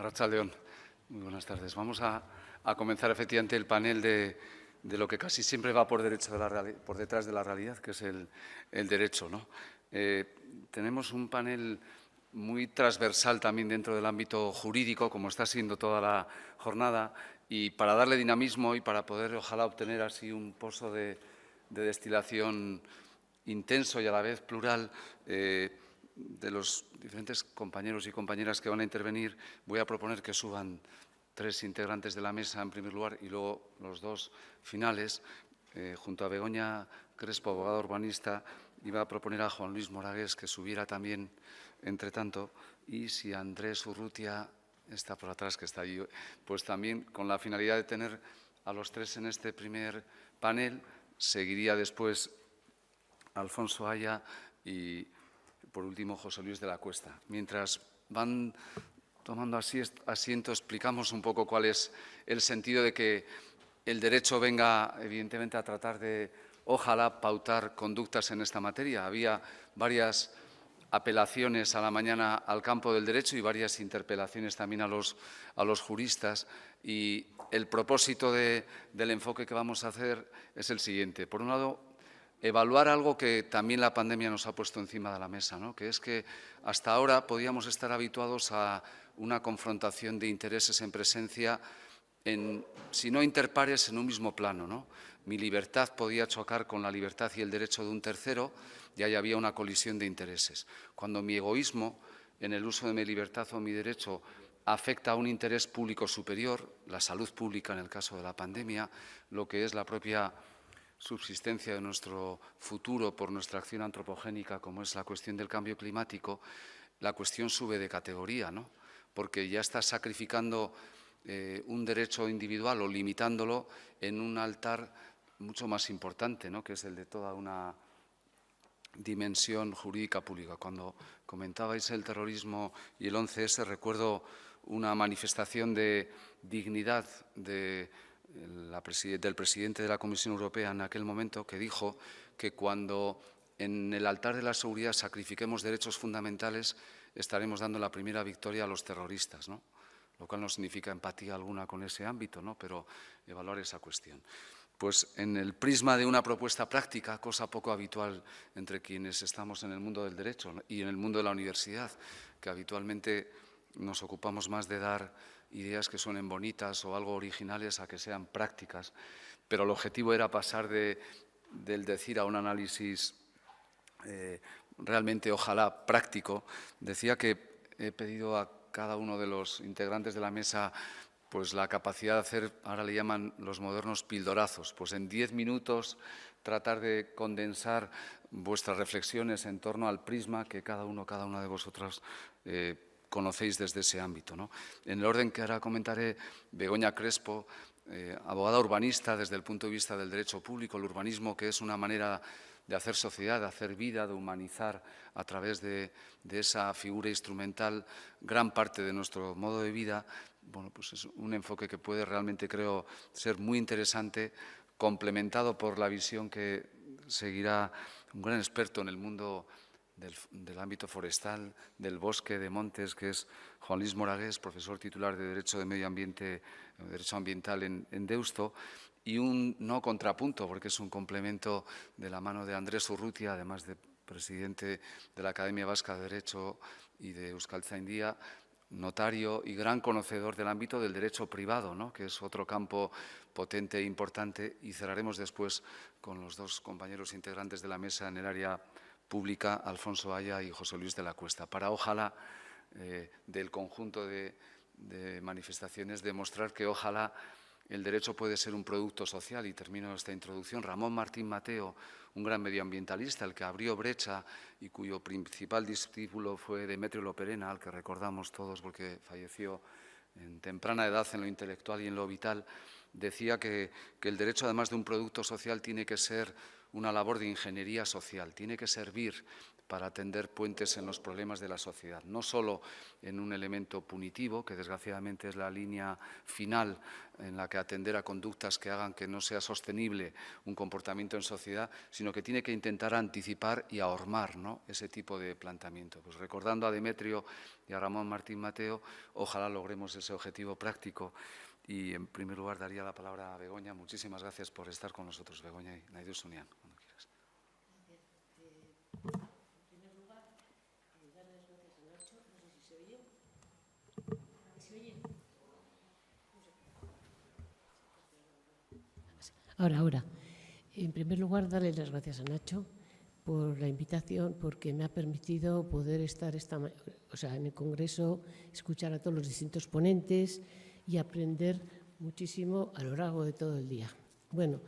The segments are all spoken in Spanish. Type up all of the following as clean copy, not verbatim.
Arratsalde on. Muy buenas tardes. Vamos a comenzar efectivamente el panel de lo que casi siempre va por detrás de la realidad, que es el derecho, ¿no? Tenemos un panel muy transversal también dentro del ámbito jurídico, como está siendo toda la jornada, y para darle dinamismo y para poder, ojalá, obtener así un pozo de destilación intenso y a la vez plural, de los diferentes compañeros y compañeras que van a intervenir, voy a proponer que suban 3 integrantes de la mesa en primer lugar y luego los 2 finales. Junto a Begoña Crespo, abogada urbanista, iba a proponer a Juan Luis Moragués que subiera también entre tanto, y si Andrés Urrutia está por atrás, que está allí, pues también con la finalidad de tener a los 3 en este primer panel. Seguiría después Alfonso Aya y, por último, José Luis de la Cuesta. Mientras van tomando asiento, explicamos un poco cuál es el sentido de que el derecho venga, evidentemente, a tratar de, ojalá, pautar conductas en esta materia. Había varias apelaciones a la mañana al campo del derecho y varias interpelaciones también a los juristas. Y el propósito del enfoque que vamos a hacer es el siguiente. Por un lado, evaluar algo que también la pandemia nos ha puesto encima de la mesa, ¿no? Que es que hasta ahora podíamos estar habituados a una confrontación de intereses en presencia, si no interpares, en un mismo plano, ¿no? Mi libertad podía chocar con la libertad y el derecho de un tercero y ahí había una colisión de intereses. Cuando mi egoísmo, en el uso de mi libertad o mi derecho, afecta a un interés público superior, la salud pública en el caso de la pandemia, lo que es la propia subsistencia de nuestro futuro por nuestra acción antropogénica, como es la cuestión del cambio climático, la cuestión sube de categoría, ¿no? Porque ya está sacrificando un derecho individual o limitándolo en un altar mucho más importante, ¿no? Que es el de toda una dimensión jurídica pública. Cuando comentabais el terrorismo y el 11S, recuerdo una manifestación de dignidad del presidente de la Comisión Europea en aquel momento, que dijo que cuando en el altar de la seguridad sacrifiquemos derechos fundamentales, estaremos dando la primera victoria a los terroristas, ¿no? Lo cual no significa empatía alguna con ese ámbito, ¿no? Pero evaluar esa cuestión. Pues en el prisma de una propuesta práctica, cosa poco habitual entre quienes estamos en el mundo del derecho y en el mundo de la universidad, que habitualmente nos ocupamos más de dar ideas que suenen bonitas o algo originales a que sean prácticas, pero el objetivo era pasar del decir a un análisis realmente, ojalá, práctico. Decía que he pedido a cada uno de los integrantes de la mesa pues la capacidad de hacer, ahora le llaman los modernos pildorazos, pues en 10 minutos tratar de condensar vuestras reflexiones en torno al prisma que cada una de vosotras conocéis desde ese ámbito, ¿no? En el orden que ahora comentaré, Begoña Crespo, abogada urbanista desde el punto de vista del derecho público, el urbanismo, que es una manera de hacer sociedad, de hacer vida, de humanizar a través de esa figura instrumental gran parte de nuestro modo de vida. Bueno, pues es un enfoque que puede realmente, creo, ser muy interesante, complementado por la visión que seguirá un gran experto en el mundo del ámbito forestal, del bosque, de montes, que es Juan Luis Moragués, profesor titular de Derecho de Medio Ambiente, Derecho Ambiental en Deusto, y un no contrapunto, porque es un complemento de la mano de Andrés Urrutia, además de presidente de la Academia Vasca de Derecho y de Euskaltzaindia, notario y gran conocedor del ámbito del derecho privado, ¿no? Que es otro campo potente e importante, y cerraremos después con los 2 compañeros integrantes de la mesa en el área pública, Alfonso Aya y José Luis de la Cuesta, para, ojalá, del conjunto de manifestaciones, demostrar que, ojalá, el derecho puede ser un producto social. Y termino esta introducción. Ramón Martín Mateo, un gran medioambientalista, el que abrió brecha y cuyo principal discípulo fue Demetrio Loperena, al que recordamos todos porque falleció en temprana edad en lo intelectual y en lo vital, decía que el derecho, además de un producto social, tiene que ser una labor de ingeniería social, tiene que servir para tender puentes en los problemas de la sociedad, no solo en un elemento punitivo, que desgraciadamente es la línea final en la que atender a conductas que hagan que no sea sostenible un comportamiento en sociedad, sino que tiene que intentar anticipar y ahormar, ¿no?, ese tipo de planteamiento. Pues recordando a Demetrio y a Ramón Martín Mateo, ojalá logremos ese objetivo práctico. Y en primer lugar daría la palabra a Begoña. Muchísimas gracias por estar con nosotros, Begoña y Naidus Sunian, cuando quieras. En primer lugar, dar las gracias a Nacho. No sé si se oye. ¿Se oye? Ahora. En primer lugar, darle las gracias a Nacho por la invitación, porque me ha permitido poder estar en el Congreso, escuchar a todos los distintos ponentes y aprender muchísimo a lo largo de todo el día. Bueno,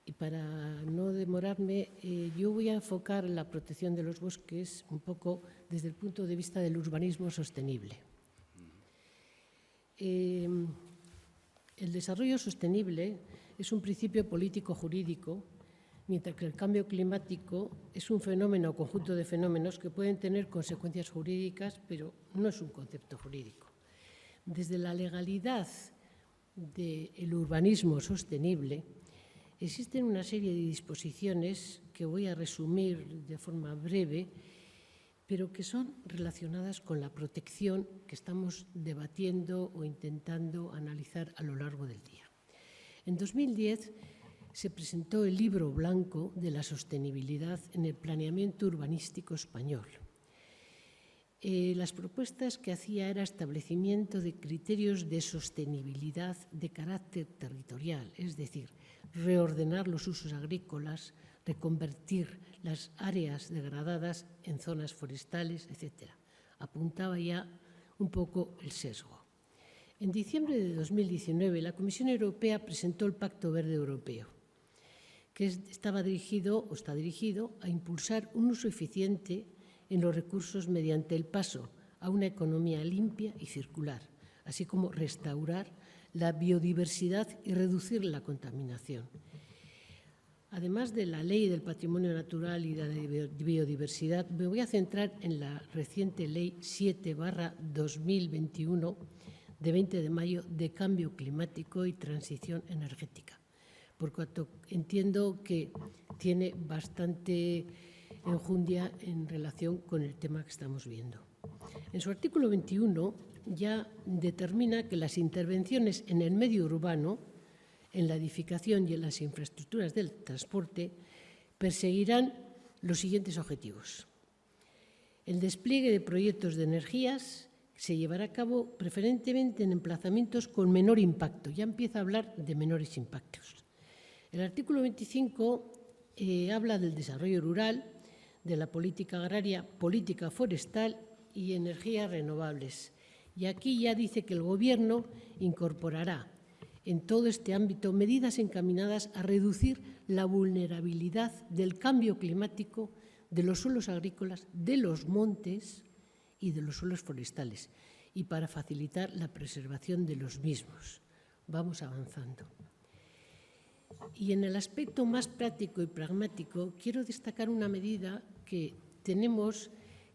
y para no demorarme, yo voy a enfocar la protección de los bosques un poco desde el punto de vista del urbanismo sostenible. El desarrollo sostenible es un principio político-jurídico, mientras que el cambio climático es un fenómeno o conjunto de fenómenos que pueden tener consecuencias jurídicas, pero no es un concepto jurídico. Desde la legalidad del urbanismo sostenible, existen una serie de disposiciones que voy a resumir de forma breve, pero que son relacionadas con la protección que estamos debatiendo o intentando analizar a lo largo del día. En 2010 se presentó el Libro Blanco de la Sostenibilidad en el Planeamiento Urbanístico Español. Las propuestas que hacía era establecimiento de criterios de sostenibilidad de carácter territorial, es decir, reordenar los usos agrícolas, reconvertir las áreas degradadas en zonas forestales, etc. Apuntaba ya un poco el sesgo. En diciembre de 2019, la Comisión Europea presentó el Pacto Verde Europeo, que está dirigido a impulsar un uso eficiente en los recursos mediante el paso a una economía limpia y circular, así como restaurar la biodiversidad y reducir la contaminación. Además de la Ley del Patrimonio Natural y de la Biodiversidad, me voy a centrar en la reciente Ley 7/2021 de 20 de mayo de Cambio Climático y Transición Energética, por cuanto entiendo que tiene bastante enjundia en relación con el tema que estamos viendo. En su artículo 21 ya determina que las intervenciones en el medio urbano, en la edificación y en las infraestructuras del transporte, perseguirán los siguientes objetivos. El despliegue de proyectos de energías se llevará a cabo preferentemente en emplazamientos con menor impacto. Ya empieza a hablar de menores impactos. El artículo 25 habla del desarrollo rural, de la política agraria, política forestal y energías renovables. Y aquí ya dice que el Gobierno incorporará en todo este ámbito medidas encaminadas a reducir la vulnerabilidad del cambio climático de los suelos agrícolas, de los montes y de los suelos forestales, y para facilitar la preservación de los mismos. Vamos avanzando. Y en el aspecto más práctico y pragmático, quiero destacar una medida que tenemos,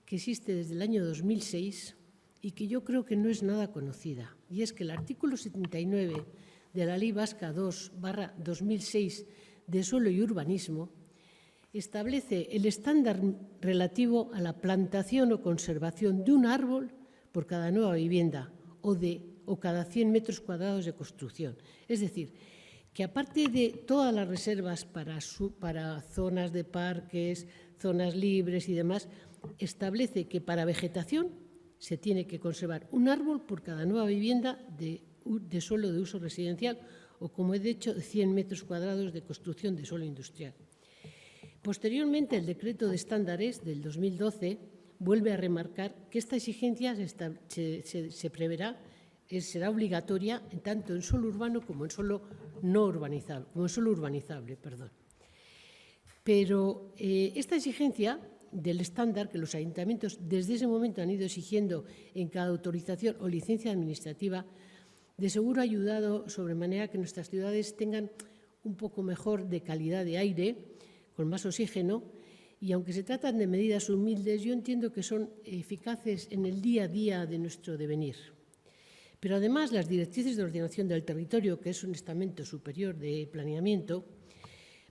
que existe desde el año 2006 y que yo creo que no es nada conocida, y es que el artículo 79 de la Ley Vasca 2/2006 de Suelo y Urbanismo establece el estándar relativo a la plantación o conservación de un árbol por cada nueva vivienda o cada 100 metros cuadrados de construcción. Es decir, que aparte de todas las reservas para zonas de parques, zonas libres y demás, establece que para vegetación se tiene que conservar un árbol por cada nueva vivienda de suelo de uso residencial o, como he dicho, de 100 metros cuadrados de construcción de suelo industrial. Posteriormente, el Decreto de Estándares del 2012 vuelve a remarcar que esta exigencia se preverá, será obligatoria tanto en suelo urbano como en suelo no urbanizable, Pero esta exigencia del estándar que los ayuntamientos desde ese momento han ido exigiendo en cada autorización o licencia administrativa, de seguro ha ayudado sobremanera que nuestras ciudades tengan un poco mejor de calidad de aire, con más oxígeno, y aunque se tratan de medidas humildes, yo entiendo que son eficaces en el día a día de nuestro devenir. Pero además, las directrices de ordenación del territorio, que es un estamento superior de planeamiento,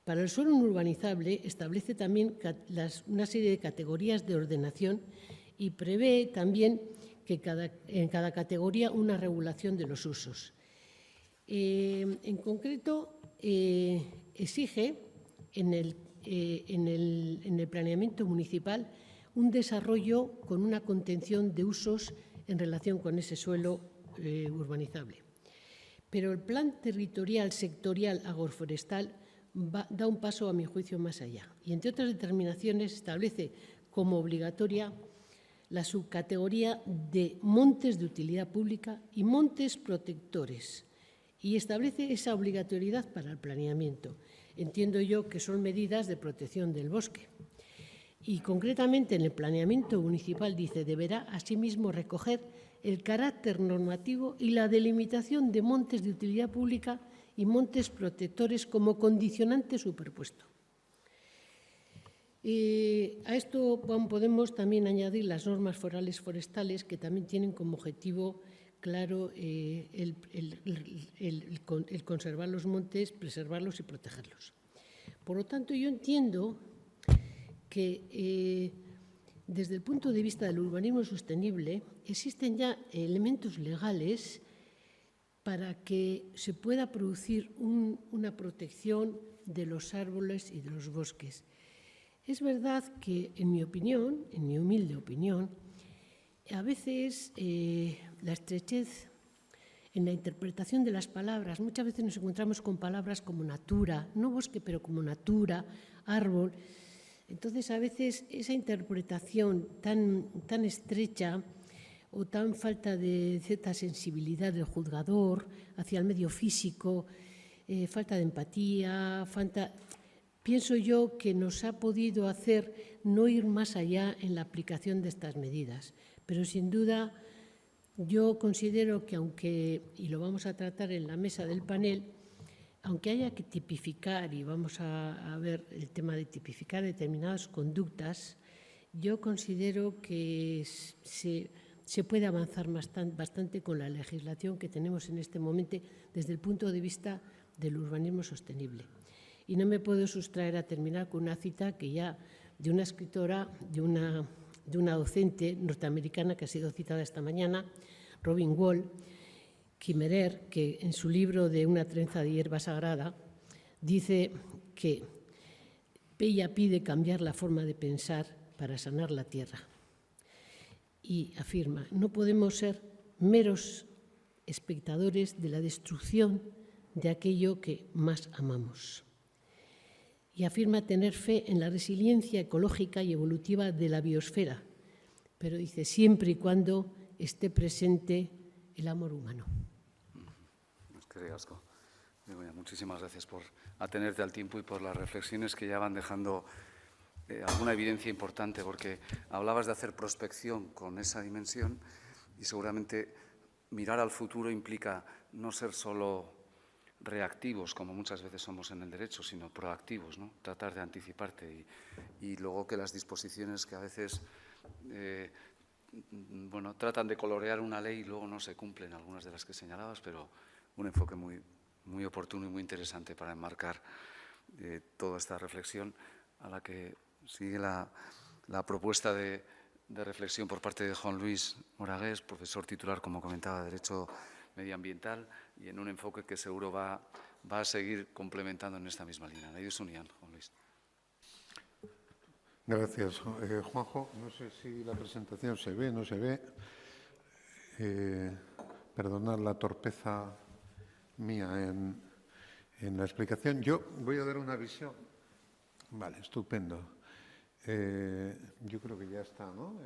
para el suelo no urbanizable establece también una serie de categorías de ordenación y prevé también que en cada categoría una regulación de los usos. En concreto, exige en el planeamiento municipal un desarrollo con una contención de usos en relación con ese suelo urbanizable. Pero el plan territorial sectorial agroforestal da un paso, a mi juicio, más allá y, entre otras determinaciones, establece como obligatoria la subcategoría de montes de utilidad pública y montes protectores y establece esa obligatoriedad para el planeamiento. Entiendo yo que son medidas de protección del bosque. Y concretamente en el planeamiento municipal dice deberá asimismo recoger el carácter normativo y la delimitación de montes de utilidad pública y montes protectores como condicionante superpuesto. A esto podemos también añadir las normas forales forestales, que también tienen como objetivo claro el conservar los montes, preservarlos y protegerlos. Por lo tanto, yo entiendo que desde el punto de vista del urbanismo sostenible existen ya elementos legales para que se pueda producir una protección de los árboles y de los bosques. Es verdad que, en mi opinión, en mi humilde opinión, a veces la estrechez en la interpretación de las palabras, muchas veces nos encontramos con palabras como natura, no bosque, pero como natura, árbol. Entonces, a veces esa interpretación tan estrecha o tan falta de cierta sensibilidad del juzgador hacia el medio físico, falta de empatía, pienso yo que nos ha podido hacer no ir más allá en la aplicación de estas medidas. Pero sin duda yo considero que y lo vamos a tratar en la mesa del panel, aunque haya que tipificar, y vamos a ver el tema de tipificar determinadas conductas, yo considero que se puede avanzar bastante con la legislación que tenemos en este momento desde el punto de vista del urbanismo sostenible. Y no me puedo sustraer a terminar con una cita que ya de una escritora, de una docente norteamericana que ha sido citada esta mañana, Robin Wall Kimmerer, que en su libro de Una trenza de hierba sagrada dice que ella pide cambiar la forma de pensar para sanar la tierra. Y afirma, no podemos ser meros espectadores de la destrucción de aquello que más amamos. Y afirma tener fe en la resiliencia ecológica y evolutiva de la biosfera, pero dice siempre y cuando esté presente el amor humano. Muchísimas gracias por atenerte al tiempo y por las reflexiones que ya van dejando alguna evidencia importante, porque hablabas de hacer prospección con esa dimensión y seguramente mirar al futuro implica no ser solo reactivos, como muchas veces somos en el derecho, sino proactivos, ¿no? Tratar de anticiparte y luego que las disposiciones que a veces tratan de colorear una ley y luego no se cumplen algunas de las que señalabas, pero un enfoque muy oportuno y muy interesante para enmarcar toda esta reflexión a la que sigue la propuesta de reflexión por parte de Juan Luis Moragués, profesor titular, como comentaba, de Derecho Medioambiental, y en un enfoque que seguro va a seguir complementando en esta misma línea. Naidus Unián, Juan Luis. Gracias, Juanjo. No sé si la presentación se ve, no se ve. Perdonad la torpeza mía en la explicación. Yo voy a dar una visión. Vale, estupendo. Yo creo que ya está, ¿no?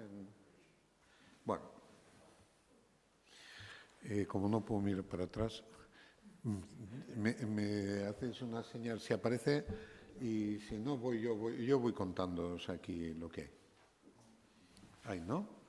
Bueno, como no puedo mirar para atrás, me haces una señal si aparece, y si no yo voy contándoos aquí lo que hay. Ahí, ¿no?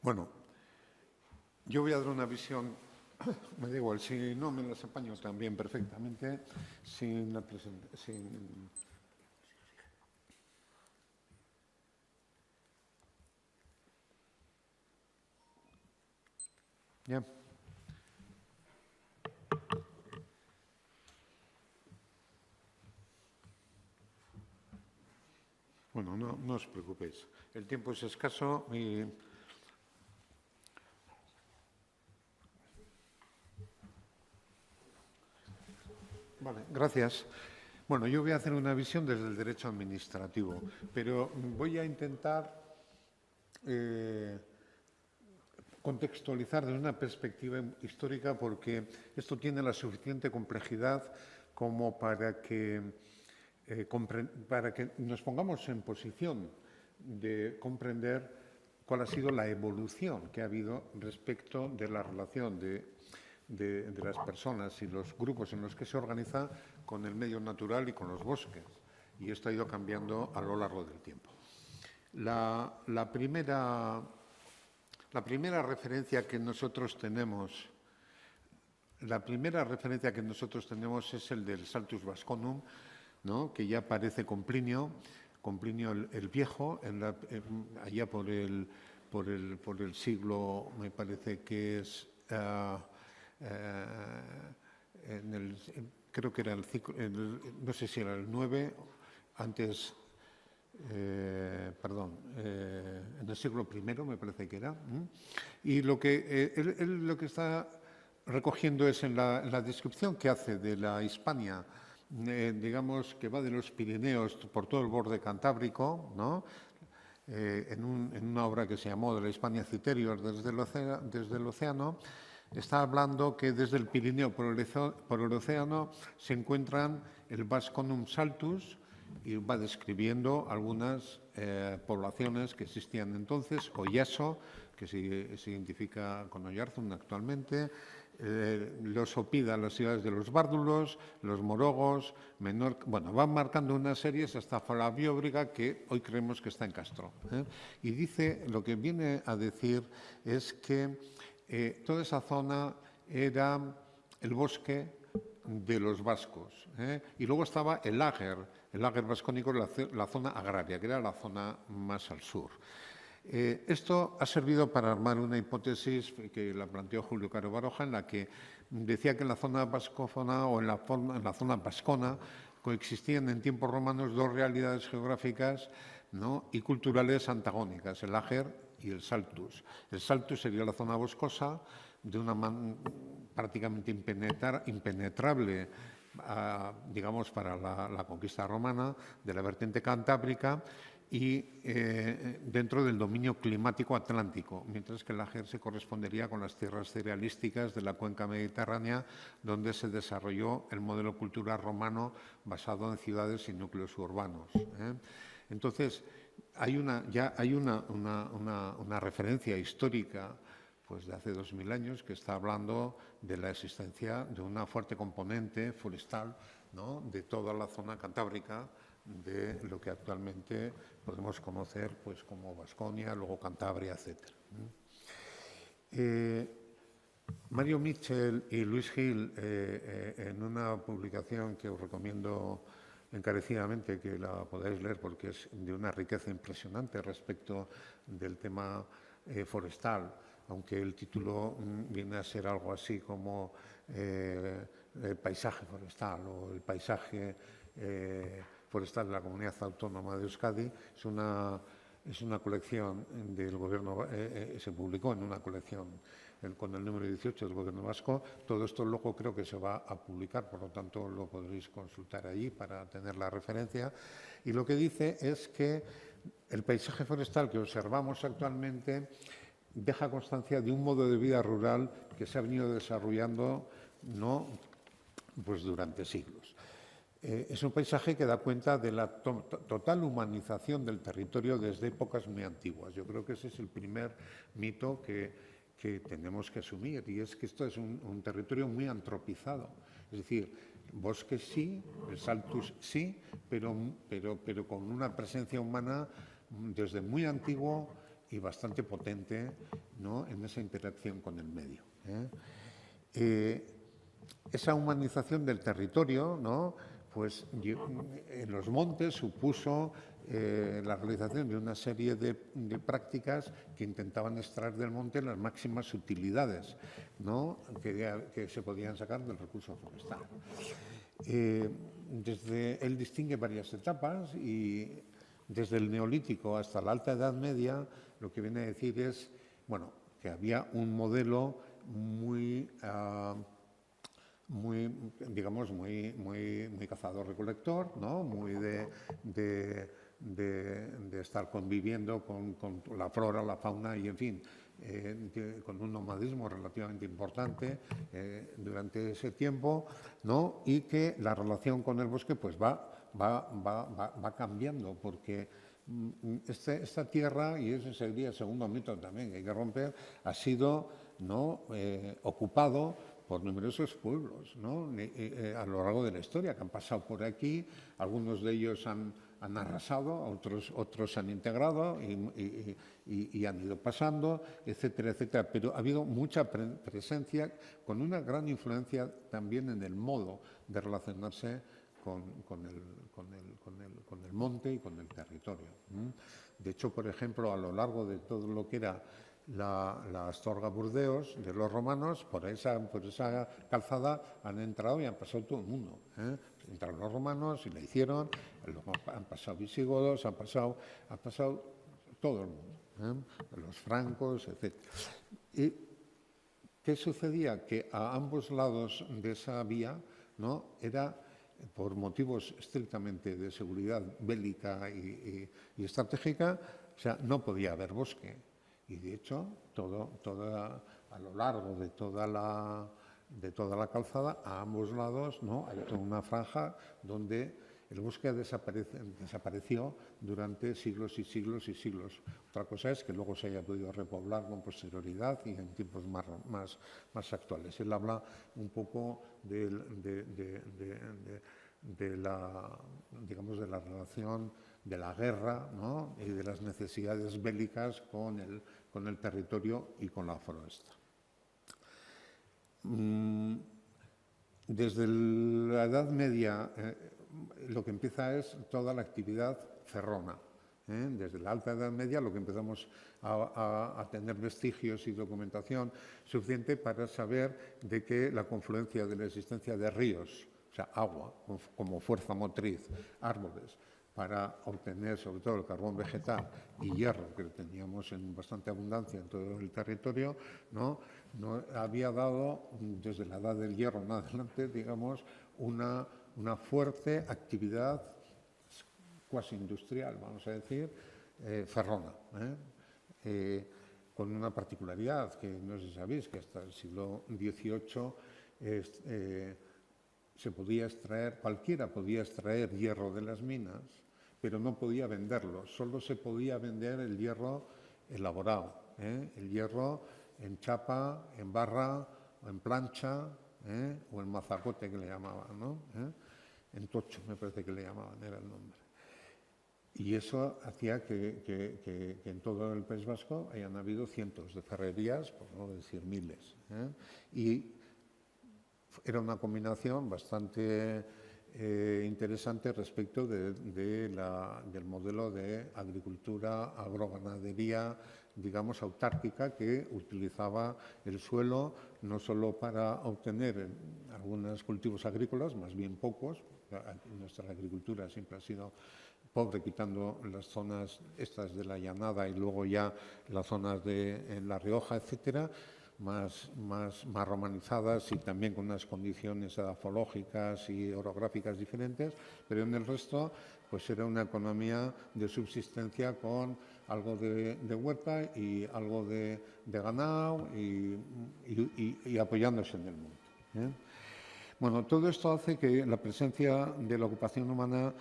Bueno, yo voy a dar una visión, me da igual, si no me las apaño también perfectamente, sin la presentación. Ya. Bueno, no os preocupéis. El tiempo es escaso y... Vale, gracias. Bueno, yo voy a hacer una visión desde el derecho administrativo, pero voy a intentar contextualizar desde una perspectiva histórica porque esto tiene la suficiente complejidad como para que nos pongamos en posición de comprender cuál ha sido la evolución que ha habido respecto de la relación de las personas y los grupos en los que se organiza con el medio natural y con los bosques. Y esto ha ido cambiando a lo largo del tiempo. La primera referencia que nosotros tenemos es el del Saltus Vasconum, ¿no?, que ya aparece con Plinio el Viejo, allá por el siglo, me parece que es, creo que era no sé si era el 9, antes, en el siglo I, me parece que era. Y lo que él lo que está recogiendo es en la descripción que hace de la Hispania, digamos, que va de los Pirineos por todo el borde cantábrico, ¿no?, en una obra que se llamó De la Hispania Citerior desde el océano, está hablando que desde el Pirineo por el océano se encuentran el Vasconum Saltus y va describiendo algunas poblaciones que existían entonces, Oyaso, que se identifica con Oyarzun actualmente, los Opida, las ciudades de los Bárdulos, los Morogos, Menorca. Bueno, van marcando unas series hasta Falabióbriga, que hoy creemos que está en Castro. Y dice, lo que viene a decir es que toda esa zona era el bosque de los vascos. Y luego estaba el Lager vascónico, la zona agraria, que era la zona más al sur. Esto ha servido para armar una hipótesis que la planteó Julio Caro Baroja, en la que decía que en la zona vascófona o en la zona vascona coexistían en tiempos romanos dos realidades geográficas, ¿no?, y culturales antagónicas, el Lager y el Saltus. El Saltus sería la zona boscosa, de una prácticamente impenetrable, digamos, para la conquista romana, de la vertiente cantábrica, y dentro del dominio climático atlántico, mientras que el Lager se correspondería con las tierras cerealísticas de la cuenca mediterránea, donde se desarrolló el modelo cultural romano basado en ciudades y núcleos urbanos. Entonces, hay una referencia histórica, pues, de hace 2000 años, que está hablando de la existencia de una fuerte componente forestal, ¿no?, de toda la zona cantábrica, de lo que actualmente podemos conocer, pues, como Vasconia, luego Cantabria, etc. Mario Mitchell y Luis Gil, en una publicación que os recomiendo encarecidamente que la podáis leer porque es de una riqueza impresionante respecto del tema forestal, aunque el título viene a ser algo así como el paisaje forestal o el paisaje forestal de la Comunidad Autónoma de Euskadi. Es una colección del Gobierno, se publicó en una colección con el número 18 del Gobierno vasco. Todo esto luego creo que se va a publicar, por lo tanto lo podréis consultar allí para tener la referencia. Y lo que dice es que el paisaje forestal que observamos actualmente deja constancia de un modo de vida rural que se ha venido desarrollando, ¿no?, pues durante siglos. Es un paisaje que da cuenta de la total humanización del territorio desde épocas muy antiguas. Yo creo que ese es el primer mito que tenemos que asumir, y es que esto es un territorio muy antropizado. Es decir, bosques sí, el Saltus sí, pero con una presencia humana desde muy antiguo y bastante potente, ¿no?, en esa interacción con el medio. Esa humanización del territorio, ¿no?, pues en los montes supuso la realización de una serie de prácticas que intentaban extraer del monte las máximas utilidades, ¿no?, que se podían sacar del recurso forestal. Él distingue varias etapas y desde el Neolítico hasta la Alta Edad Media lo que viene a decir es, bueno, que había un modelo muy cazador-recolector, ¿no?, muy de estar conviviendo con la flora, la fauna y, en fin, con un nomadismo relativamente importante durante ese tiempo, ¿no?, y que la relación con el bosque pues va cambiando, porque esta tierra, y ese sería el segundo mito también que hay que romper, ha sido, ¿no?, ocupado por numerosos pueblos, ¿no?, a lo largo de la historia, que han pasado por aquí. Algunos de ellos han arrasado, otros han integrado y han ido pasando, etcétera, etcétera. Pero ha habido mucha presencia, con una gran influencia también en el modo de relacionarse con el monte y con el territorio. De hecho, por ejemplo, a lo largo de todo lo que era la Astorga Burdeos de los romanos, por esa calzada han entrado y han pasado todo el mundo. Entraron los romanos y la hicieron, luego han pasado visigodos, han pasado todo el mundo, los francos, etc. ¿Y qué sucedía? Que a ambos lados de esa vía, ¿no?, era por motivos estrictamente de seguridad bélica y estratégica, o sea, no podía haber bosque. Y de hecho, a lo largo de toda la calzada, a ambos lados, ¿no?, hay toda una franja donde el bosque desapareció durante siglos y siglos y siglos. Otra cosa es que luego se haya podido repoblar con posterioridad y en tiempos más actuales. Él habla un poco de la relación de la guerra, ¿no?, y de las necesidades bélicas con el territorio y con la foresta. Desde la Edad Media lo que empieza es toda la actividad ferrona. Desde la Alta Edad Media lo que empezamos a tener vestigios y documentación suficiente para saber de que la confluencia de la existencia de ríos, o sea, agua como fuerza motriz, árboles, para obtener sobre todo el carbón vegetal y hierro, que teníamos en bastante abundancia en todo el territorio, ¿no?, había dado, desde la edad del hierro en adelante, digamos, una fuerte actividad cuasi industrial, vamos a decir, ferrona, con una particularidad que no sé si sabéis, que hasta el siglo XVIII cualquiera podía extraer hierro de las minas, pero no podía venderlo, solo se podía vender el hierro elaborado, el hierro en chapa, en barra, o en plancha, o en mazacote, que le llamaban, ¿no?, en tocho, me parece que le llamaban, era el nombre. Y eso hacía que en todo el País Vasco hayan habido cientos de ferrerías, por no decir miles. Y era una combinación bastante interesante respecto del modelo de agricultura, agroganadería, digamos, autárquica, que utilizaba el suelo no solo para obtener algunos cultivos agrícolas, más bien pocos. Nuestra agricultura siempre ha sido pobre, quitando las zonas estas de la llanada y luego ya las zonas en La Rioja, etcétera, más romanizadas y también con unas condiciones edafológicas y orográficas diferentes, pero en el resto pues era una economía de subsistencia con algo de huerta y algo de ganado y apoyándose en el monte. Bueno, todo esto hace que la presencia de la ocupación humana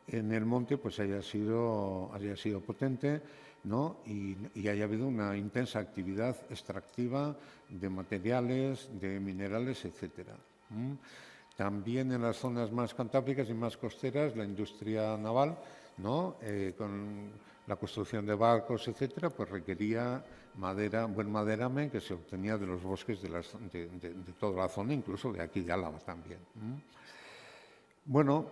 en el monte pues haya sido potente, ¿no?, y haya habido una intensa actividad extractiva de materiales, de minerales, etcétera. También en las zonas más cantábricas y más costeras, la industria naval, ¿no?, la construcción de barcos, etcétera, pues requería madera, buen maderamen que se obtenía de los bosques de toda la zona, incluso de aquí de Álava también. Bueno,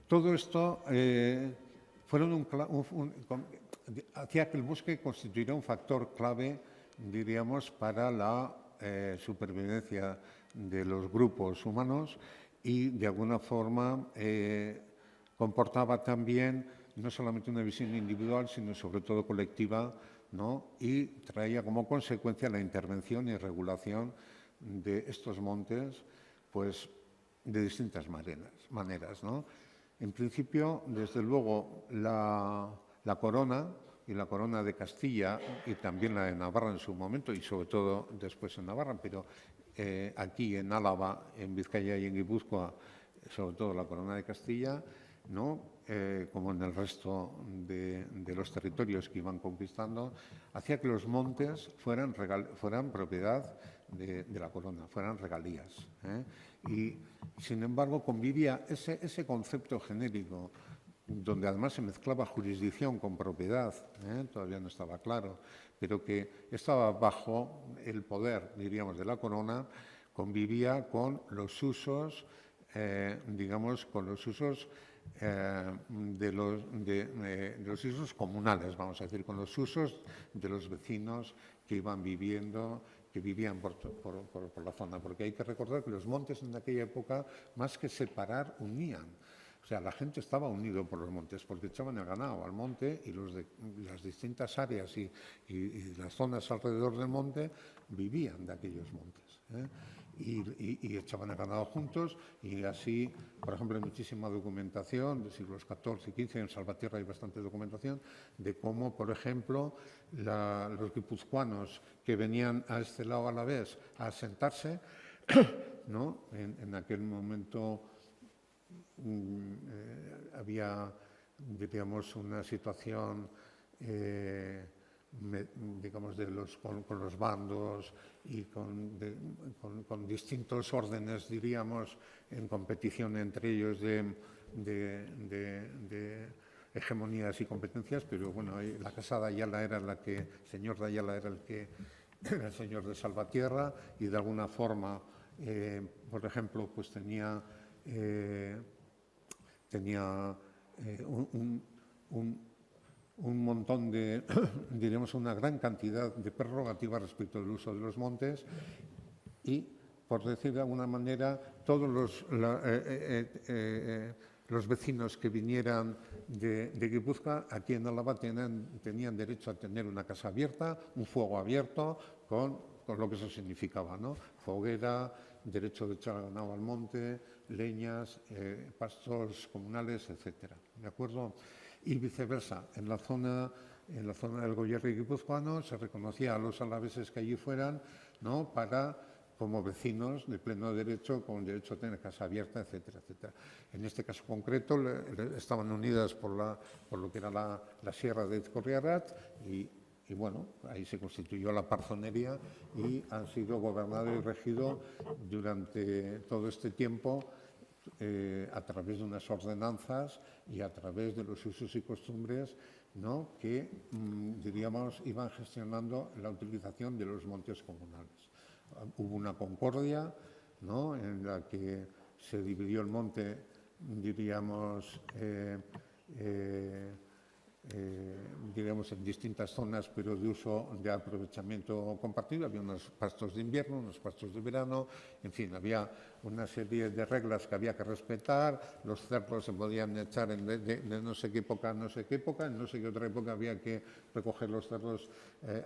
todo esto hacía que el bosque constituyera un factor clave, diríamos, para la supervivencia de los grupos humanos y, de alguna forma, comportaba también no solamente una visión individual, sino sobre todo colectiva, ¿no? Y traía como consecuencia la intervención y regulación de estos montes, pues, de distintas maneras, ¿no? En principio, desde luego, la corona y la corona de Castilla y también la de Navarra en su momento, y sobre todo después en Navarra, pero aquí en Álava, en Vizcaya y en Guipúzcoa, sobre todo la corona de Castilla, ¿no? Como en el resto de los territorios que iban conquistando, hacía que los montes fueran propiedad de la corona, fueran regalías. Y, sin embargo, convivía ese concepto genérico, donde además se mezclaba jurisdicción con propiedad, todavía no estaba claro, pero que estaba bajo el poder, diríamos, de la corona, convivía con los usos, digamos, con los usos de los usos comunales, vamos a decir, con los usos de los vecinos que iban viviendo, que vivían por la zona, porque hay que recordar que los montes en aquella época, más que separar, unían. O sea, la gente estaba unido por los montes, porque echaban el ganado al monte y los de las distintas áreas y las zonas alrededor del monte vivían de aquellos montes. Y echaban el ganado juntos, y así, por ejemplo, hay muchísima documentación de siglos XIV y XV, en Salvatierra hay bastante documentación de cómo, por ejemplo, los guipuzcoanos que venían a este lado alavés a asentarse, ¿no? En aquel momento había, diríamos, una situación digamos, con los bandos y con distintos órdenes, diríamos, en competición entre ellos de hegemonías y competencias, pero bueno, la casa de Ayala era el señor de Ayala era el señor de Salvatierra, y de alguna forma, por ejemplo, pues tenía un montón de, diríamos, una gran cantidad de prerrogativas respecto del uso de los montes y, por decir de alguna manera, todos los vecinos que vinieran de Guipúzcoa, aquí en Álava tenían derecho a tener una casa abierta, un fuego abierto, con lo que eso significaba, ¿no? Foguera, derecho de echar ganado al monte, leñas, pastos comunales, etcétera. ¿De acuerdo? Y viceversa, en la zona del Goierri guipuzcoano se reconocía a los alaveses que allí fueran, ¿no? Como vecinos de pleno derecho, con derecho a tener casa abierta, etcétera, etcétera. En este caso concreto estaban unidas por lo que era la sierra de Ezkorriarratz y bueno, ahí se constituyó la parzonería y han sido gobernado y regido durante todo este tiempo a través de unas ordenanzas y a través de los usos y costumbres, ¿no? Que, diríamos, iban gestionando la utilización de los montes comunales. Hubo una concordia, ¿no? En la que se dividió el monte, diríamos, en distintas zonas, pero de uso, de aprovechamiento compartido. Había unos pastos de invierno, unos pastos de verano, en fin, había una serie de reglas que había que respetar. Los cerdos se podían echar de no sé qué época a no sé qué época, en no sé qué otra época había que recoger los cerdos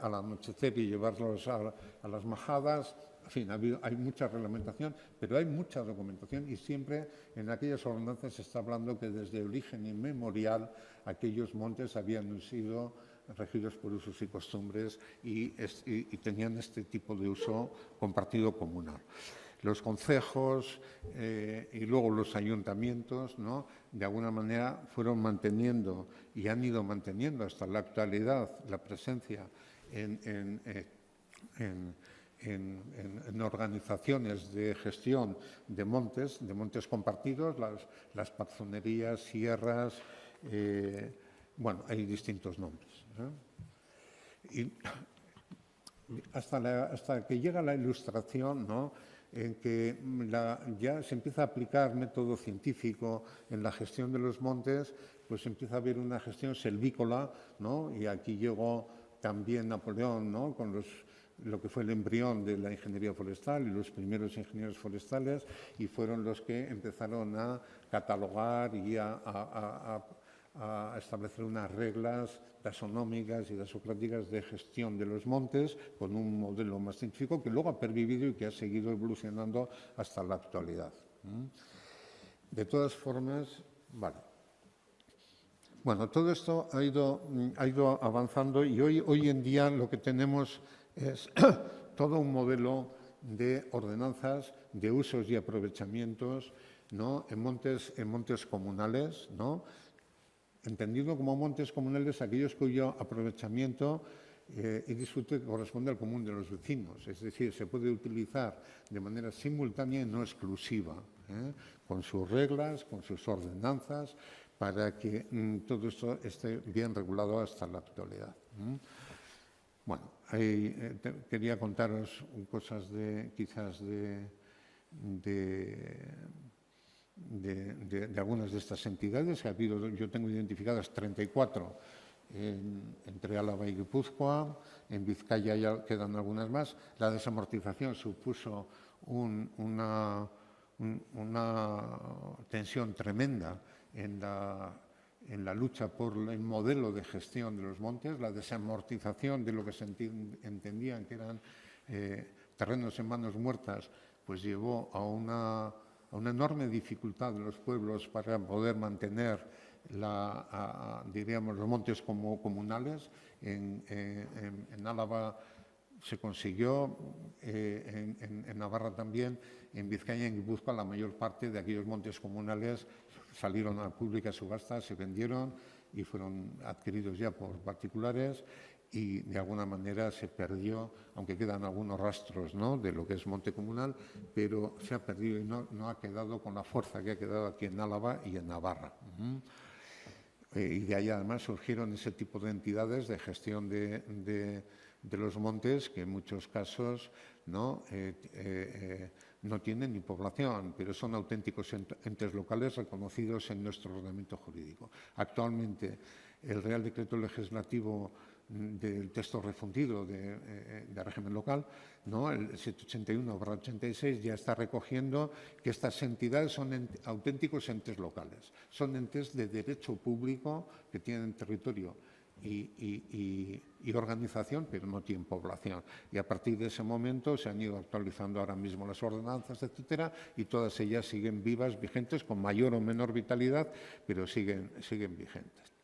al anochecer y llevarlos a las majadas. En fin, hay mucha reglamentación, pero hay mucha documentación y siempre en aquellas ordenanzas se está hablando que desde origen inmemorial aquellos montes habían sido regidos por usos y costumbres y tenían este tipo de uso compartido comunal. Los concejos y luego los ayuntamientos, ¿no? De alguna manera fueron manteniendo y han ido manteniendo hasta la actualidad la presencia en organizaciones de gestión de montes compartidos, las parzonerías, sierras, bueno, hay distintos nombres. Y hasta que llega la Ilustración, ¿no?, en que ya se empieza a aplicar método científico en la gestión de los montes, pues empieza a haber una gestión selvícola, ¿no? Y aquí llegó también Napoleón, ¿no?, con lo que fue el embrión de la ingeniería forestal y los primeros ingenieros forestales, y fueron los que empezaron a catalogar y a establecer unas reglas taxonómicas y dasocráticas de gestión de los montes con un modelo más científico que luego ha pervivido y que ha seguido evolucionando hasta la actualidad. De todas formas, vale. Bueno, todo esto ha ido avanzando y hoy en día lo que tenemos es todo un modelo de ordenanzas, de usos y aprovechamientos, ¿no?, en montes comunales, ¿no?, entendido como montes comunales aquellos cuyo aprovechamiento y disfrute corresponde al común de los vecinos. Es decir, se puede utilizar de manera simultánea y no exclusiva, con sus reglas, con sus ordenanzas, para que todo esto esté bien regulado hasta la actualidad. Bueno, quería contaros cosas quizás de algunas de estas entidades que ha habido. Yo tengo identificadas 34 entre Álava y Guipúzcoa. En Vizcaya ya quedan algunas más. La desamortización supuso una tensión tremenda en la lucha por el modelo de gestión de los montes, la desamortización de lo que se entendían que eran terrenos en manos muertas, pues llevó a una enorme dificultad de los pueblos para poder mantener diríamos, los montes como comunales. En Álava se consiguió, en Navarra también, en Vizcaya y en Guipúzcoa la mayor parte de aquellos montes comunales salieron a pública subasta, se vendieron y fueron adquiridos ya por particulares, y de alguna manera se perdió, aunque quedan algunos rastros, ¿no?, de lo que es monte comunal, pero se ha perdido y no ha quedado con la fuerza que ha quedado aquí en Álava y en Navarra. Y de ahí además surgieron ese tipo de entidades de gestión de los montes que en muchos casos no tienen ni población, pero son auténticos entes locales reconocidos en nuestro ordenamiento jurídico. Actualmente, el Real Decreto Legislativo del texto refundido de régimen local, ¿no?, el 781/86, ya está recogiendo que estas entidades son auténticos entes locales. Son entes de derecho público que tienen territorio y organización, pero no tienen población. Y a partir de ese momento se han ido actualizando ahora mismo las ordenanzas, etcétera, y todas ellas siguen vivas, vigentes, con mayor o menor vitalidad, pero siguen vigentes.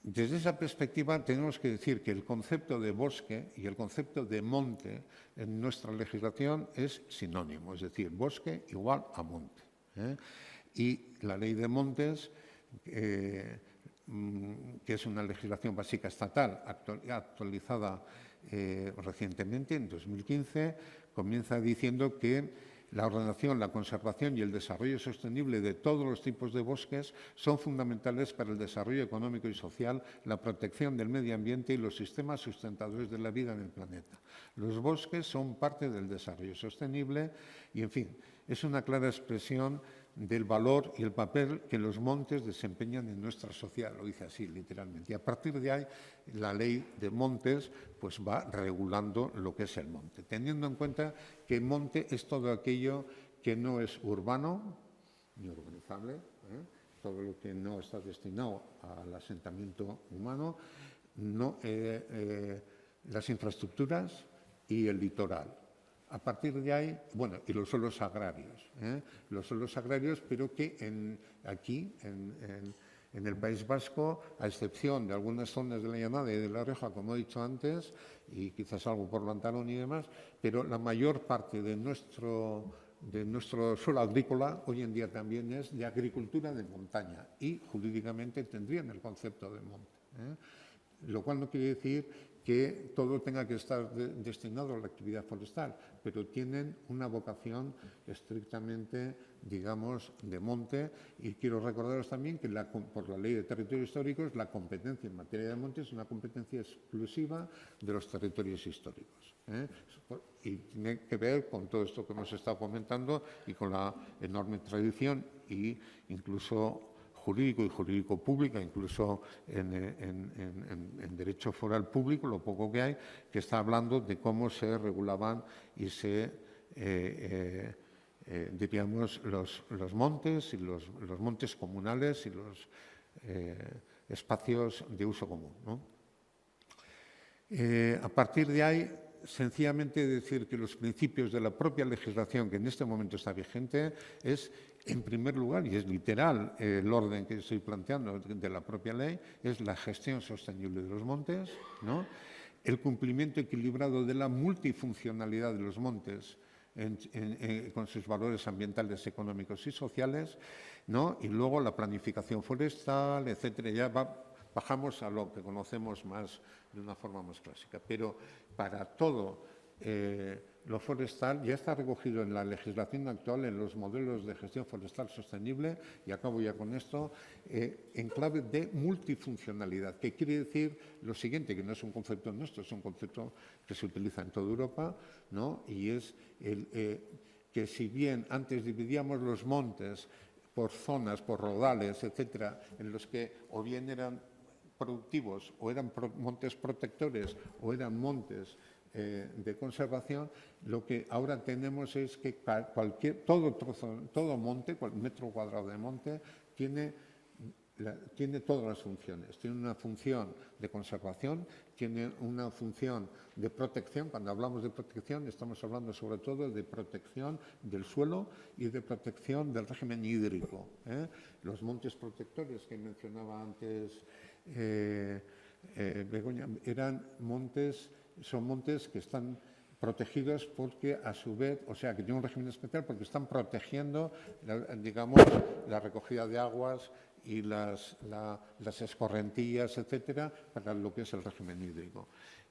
Desde esa perspectiva tenemos que decir que el concepto de bosque y el concepto de monte en nuestra legislación es sinónimo, es decir, bosque igual a monte. Y la ley de montes, que es una legislación básica estatal actualizada recientemente, en 2015, comienza diciendo que la ordenación, la conservación y el desarrollo sostenible de todos los tipos de bosques son fundamentales para el desarrollo económico y social, la protección del medio ambiente y los sistemas sustentadores de la vida en el planeta. Los bosques son parte del desarrollo sostenible y, en fin, es una clara expresión del valor y el papel que los montes desempeñan en nuestra sociedad, lo dice así literalmente. Y a partir de ahí, la ley de montes pues va regulando lo que es el monte, teniendo en cuenta que monte es todo aquello que no es urbano ni urbanizable, todo lo que no está destinado al asentamiento humano, las infraestructuras y el litoral. A partir de ahí, bueno, y los suelos agrarios, pero que aquí, en el País Vasco, a excepción de algunas zonas de la Llanada y de La Rioja, como he dicho antes, y quizás algo por Lantarón y demás, pero la mayor parte de nuestro suelo agrícola hoy en día también es de agricultura de montaña y jurídicamente tendrían el concepto de monte. Lo cual no quiere decir que todo tenga que estar destinado a la actividad forestal, pero tienen una vocación estrictamente, digamos, de monte. Y quiero recordaros también que por la Ley de Territorios Históricos la competencia en materia de monte es una competencia exclusiva de los territorios históricos, ¿eh? Y tiene que ver con todo esto que hemos estado comentando y con la enorme tradición e incluso jurídico y jurídico público, incluso en derecho foral público, lo poco que hay, que está hablando de cómo se regulaban y se, diríamos, los montes y los montes comunales y los espacios de uso común, ¿no? A partir de ahí, sencillamente decir que los principios de la propia legislación que en este momento está vigente es, en primer lugar, y es literal el orden que estoy planteando de la propia ley, es la gestión sostenible de los montes, ¿no? El cumplimiento equilibrado de la multifuncionalidad de los montes con sus valores ambientales, económicos y sociales, ¿no? Y luego la planificación forestal, etcétera. Ya bajamos a lo que conocemos más de una forma más clásica. Pero para todo lo forestal ya está recogido en la legislación actual, en los modelos de gestión forestal sostenible, y acabo ya con esto, en clave de multifuncionalidad, que quiere decir lo siguiente, que no es un concepto nuestro, es un concepto que se utiliza en toda Europa, ¿no? Y es que si bien antes dividíamos los montes por zonas, por rodales, etcétera, en los que o bien eran productivos o eran montes protectores o eran montes de conservación, lo que ahora tenemos es que todo monte, metro cuadrado de monte, tiene todas las funciones. Tiene una función de conservación, tiene una función de protección. Cuando hablamos de protección, estamos hablando sobre todo de protección del suelo y de protección del régimen hídrico, ¿eh? Los montes protectores que mencionaba antes Begoña, son montes que están protegidos porque, a su vez, o sea, que tienen un régimen especial porque están protegiendo, digamos, la recogida de aguas y las escorrentías, etcétera, para lo que es el régimen hídrico.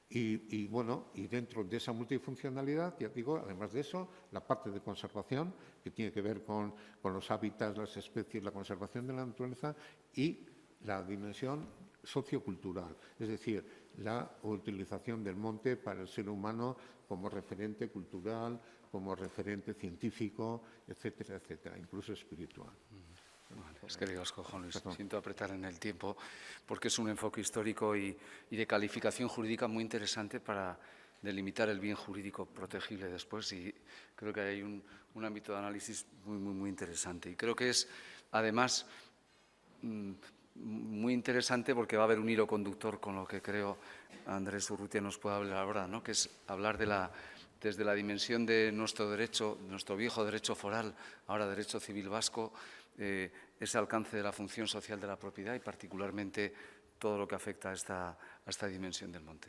Y bueno, y dentro de esa multifuncionalidad, ya digo, además de eso, la parte de conservación, que tiene que ver con los hábitats, las especies, la conservación de la naturaleza, y la dimensión sociocultural, es decir, la utilización del monte para el ser humano como referente cultural, como referente científico, etcétera, etcétera, incluso espiritual. Vale, es que digo, Juan Luis, siento apretar en el tiempo, porque es un enfoque histórico y de calificación jurídica muy interesante para delimitar el bien jurídico protegible después, y creo que hay un ámbito de análisis muy interesante. Y creo que es, además, muy interesante porque va a haber un hilo conductor con lo que creo Andrés Urrutia nos puede hablar ahora, ¿no? Que es hablar desde la dimensión de nuestro derecho, nuestro viejo derecho foral, ahora derecho civil vasco, ese alcance de la función social de la propiedad y particularmente todo lo que afecta a esta dimensión del monte.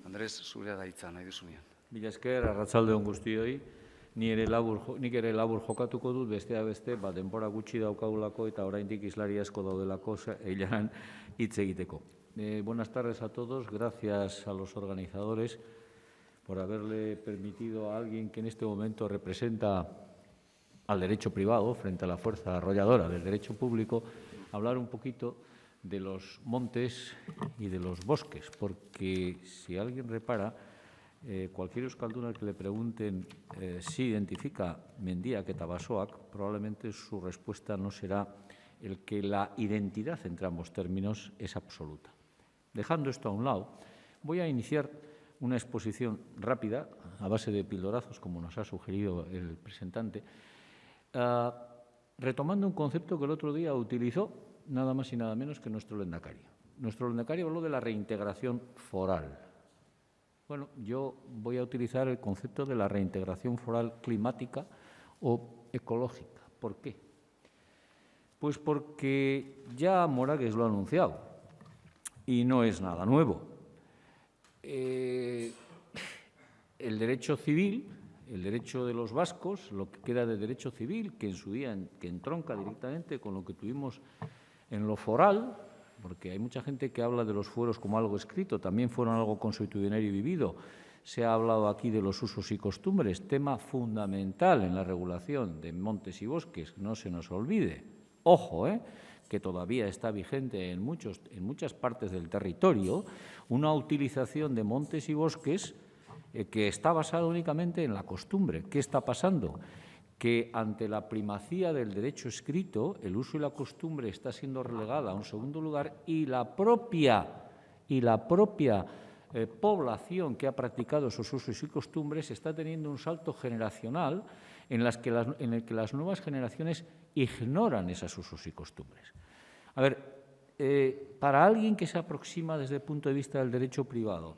Andrés, zurea da hitza, nahi duzunean. Mila esker, arratsalde on guztioi. Nik ere labur jokatuko dut, bestea beste, denbora gutxi daukagulako eta oraindik islari asko daudelako eilaran hitz egiteko. Buenas tardes a todos, gracias a los organizadores por haberle permitido a alguien que en este momento representa al derecho privado frente a la fuerza arrolladora del derecho público, hablar un poquito de los montes y de los bosques, porque si alguien repara, cualquier euskaldun al que le pregunten si identifica Mendiak eta Basoak, probablemente su respuesta no será el que la identidad entre ambos términos es absoluta. Dejando esto a un lado, voy a iniciar una exposición rápida, a base de pildorazos, como nos ha sugerido el presentante, retomando un concepto que el otro día utilizó nada más y nada menos que nuestro lehendakari. Nuestro lehendakari habló de la reintegración foral. Bueno, yo voy a utilizar el concepto de la reintegración foral climática o ecológica. ¿Por qué? Pues porque ya Moragues lo ha anunciado y no es nada nuevo. El derecho civil, el derecho de los vascos, lo que queda de derecho civil, que en su día que entronca directamente con lo que tuvimos en lo foral, porque hay mucha gente que habla de los fueros como algo escrito, también fueron algo consuetudinario y vivido. Se ha hablado aquí de los usos y costumbres, tema fundamental en la regulación de montes y bosques, no se nos olvide. Ojo, que todavía está vigente en muchas partes del territorio una utilización de montes y bosques que está basada únicamente en la costumbre. ¿Qué está pasando? Que ante la primacía del derecho escrito, el uso y la costumbre está siendo relegada a un segundo lugar y la propia población que ha practicado esos usos y costumbres está teniendo un salto generacional en el que las nuevas generaciones ignoran esos usos y costumbres. A ver, para alguien que se aproxima desde el punto de vista del derecho privado,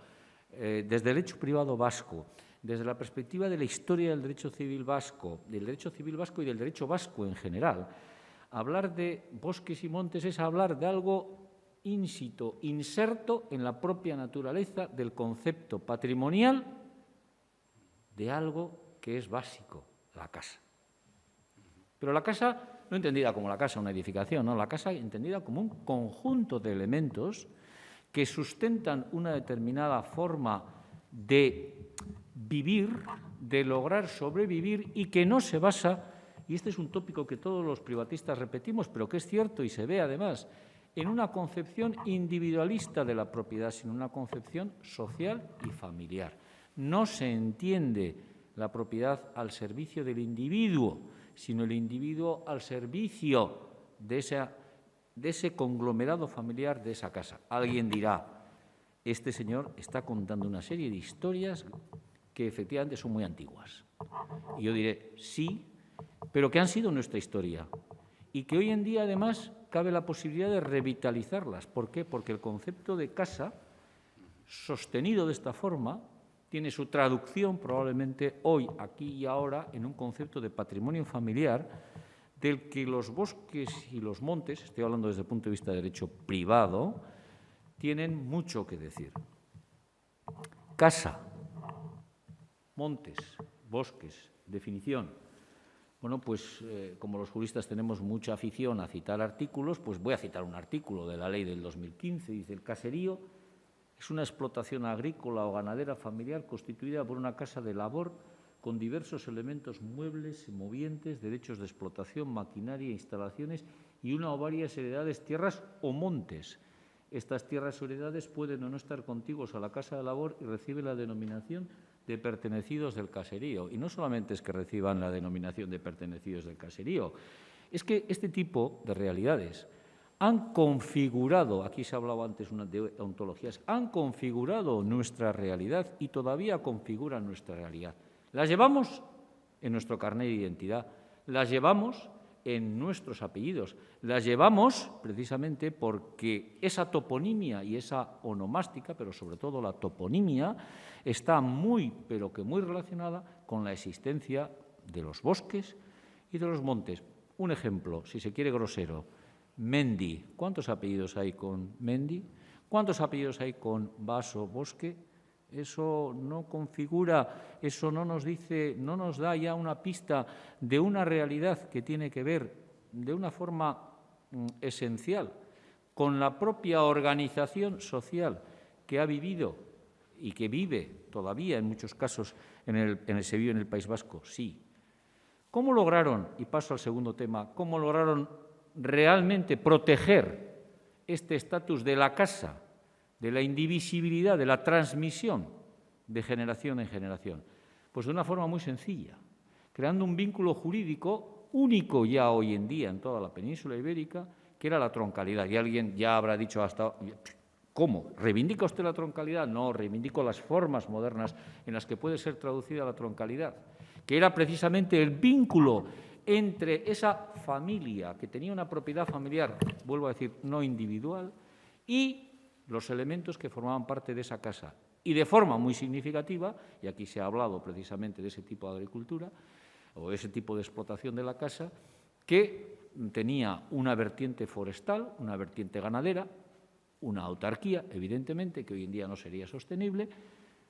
desde el derecho privado vasco, desde la perspectiva de la historia del derecho civil vasco y del derecho vasco en general, hablar de bosques y montes es hablar de algo inserto en la propia naturaleza del concepto patrimonial de algo que es básico, la casa. Pero la casa no entendida como la casa, una edificación, no, la casa entendida como un conjunto de elementos que sustentan una determinada forma de vivir, de lograr sobrevivir y que no se basa, y este es un tópico que todos los privatistas repetimos, pero que es cierto y se ve además, en una concepción individualista de la propiedad, sino una concepción social y familiar. No se entiende la propiedad al servicio del individuo, sino el individuo al servicio de ese conglomerado familiar, de esa casa. Alguien dirá, este señor está contando una serie de historias que efectivamente son muy antiguas. Y yo diré, sí, pero que han sido nuestra historia y que hoy en día, además, cabe la posibilidad de revitalizarlas. ¿Por qué? Porque el concepto de casa, sostenido de esta forma, tiene su traducción probablemente hoy, aquí y ahora, en un concepto de patrimonio familiar del que los bosques y los montes, estoy hablando desde el punto de vista de derecho privado, tienen mucho que decir. Casa, montes, bosques, definición. Bueno, pues como los juristas tenemos mucha afición a citar artículos, pues voy a citar un artículo de la ley del 2015. Dice, el caserío es una explotación agrícola o ganadera familiar constituida por una casa de labor con diversos elementos muebles, movientes, derechos de explotación, maquinaria, instalaciones y una o varias heredades, tierras o montes. Estas tierras o heredades pueden o no estar contiguos a la casa de labor y reciben la denominación de pertenecidos del caserío. Y no solamente es que reciban la denominación de pertenecidos del caserío, es que este tipo de realidades han configurado, aquí se ha hablado antes de ontologías, han configurado nuestra realidad y todavía configuran nuestra realidad. Las llevamos en nuestro carnet de identidad, las llevamos en nuestros apellidos, las llevamos precisamente porque esa toponimia y esa onomástica, pero sobre todo la toponimia, está muy, pero que muy relacionada con la existencia de los bosques y de los montes. Un ejemplo, si se quiere grosero, Mendi. ¿Cuántos apellidos hay con Mendi? ¿Cuántos apellidos hay con Baso, Bosque? Eso no configura, eso no nos dice, no nos da ya una pista de una realidad que tiene que ver de una forma esencial con la propia organización social que ha vivido y que vive todavía en muchos casos se vive en el País Vasco, sí. ¿Cómo lograron, y paso al segundo tema, cómo lograron realmente proteger este estatus de la casa, de la indivisibilidad, de la transmisión de generación en generación? Pues de una forma muy sencilla, creando un vínculo jurídico único ya hoy en día en toda la península ibérica, que era la troncalidad. Y alguien ya habrá dicho hasta, ¿cómo? ¿Reivindica usted la troncalidad? No, reivindico las formas modernas en las que puede ser traducida la troncalidad, que era precisamente el vínculo entre esa familia que tenía una propiedad familiar, vuelvo a decir, no individual, y los elementos que formaban parte de esa casa. Y de forma muy significativa, y aquí se ha hablado precisamente de ese tipo de agricultura o ese tipo de explotación de la casa, que tenía una vertiente forestal, una vertiente ganadera, una autarquía, evidentemente, que hoy en día no sería sostenible,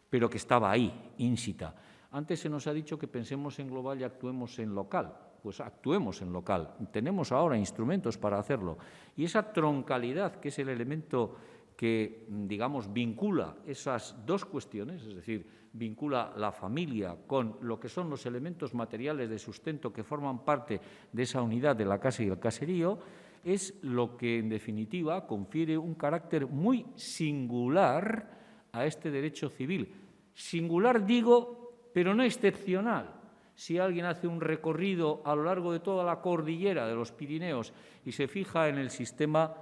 pero que estaba ahí, ínsita. Antes se nos ha dicho que pensemos en global y actuemos en local. pues actuemos en local. Tenemos ahora instrumentos para hacerlo. Y esa troncalidad, que es el elemento que, digamos, vincula esas dos cuestiones, es decir, vincula la familia con lo que son los elementos materiales de sustento que forman parte de esa unidad de la casa y el caserío, es lo que, en definitiva, confiere un carácter muy singular a este derecho civil. Singular, digo, pero no excepcional. Si alguien hace un recorrido a lo largo de toda la cordillera de los Pirineos y se fija en el sistema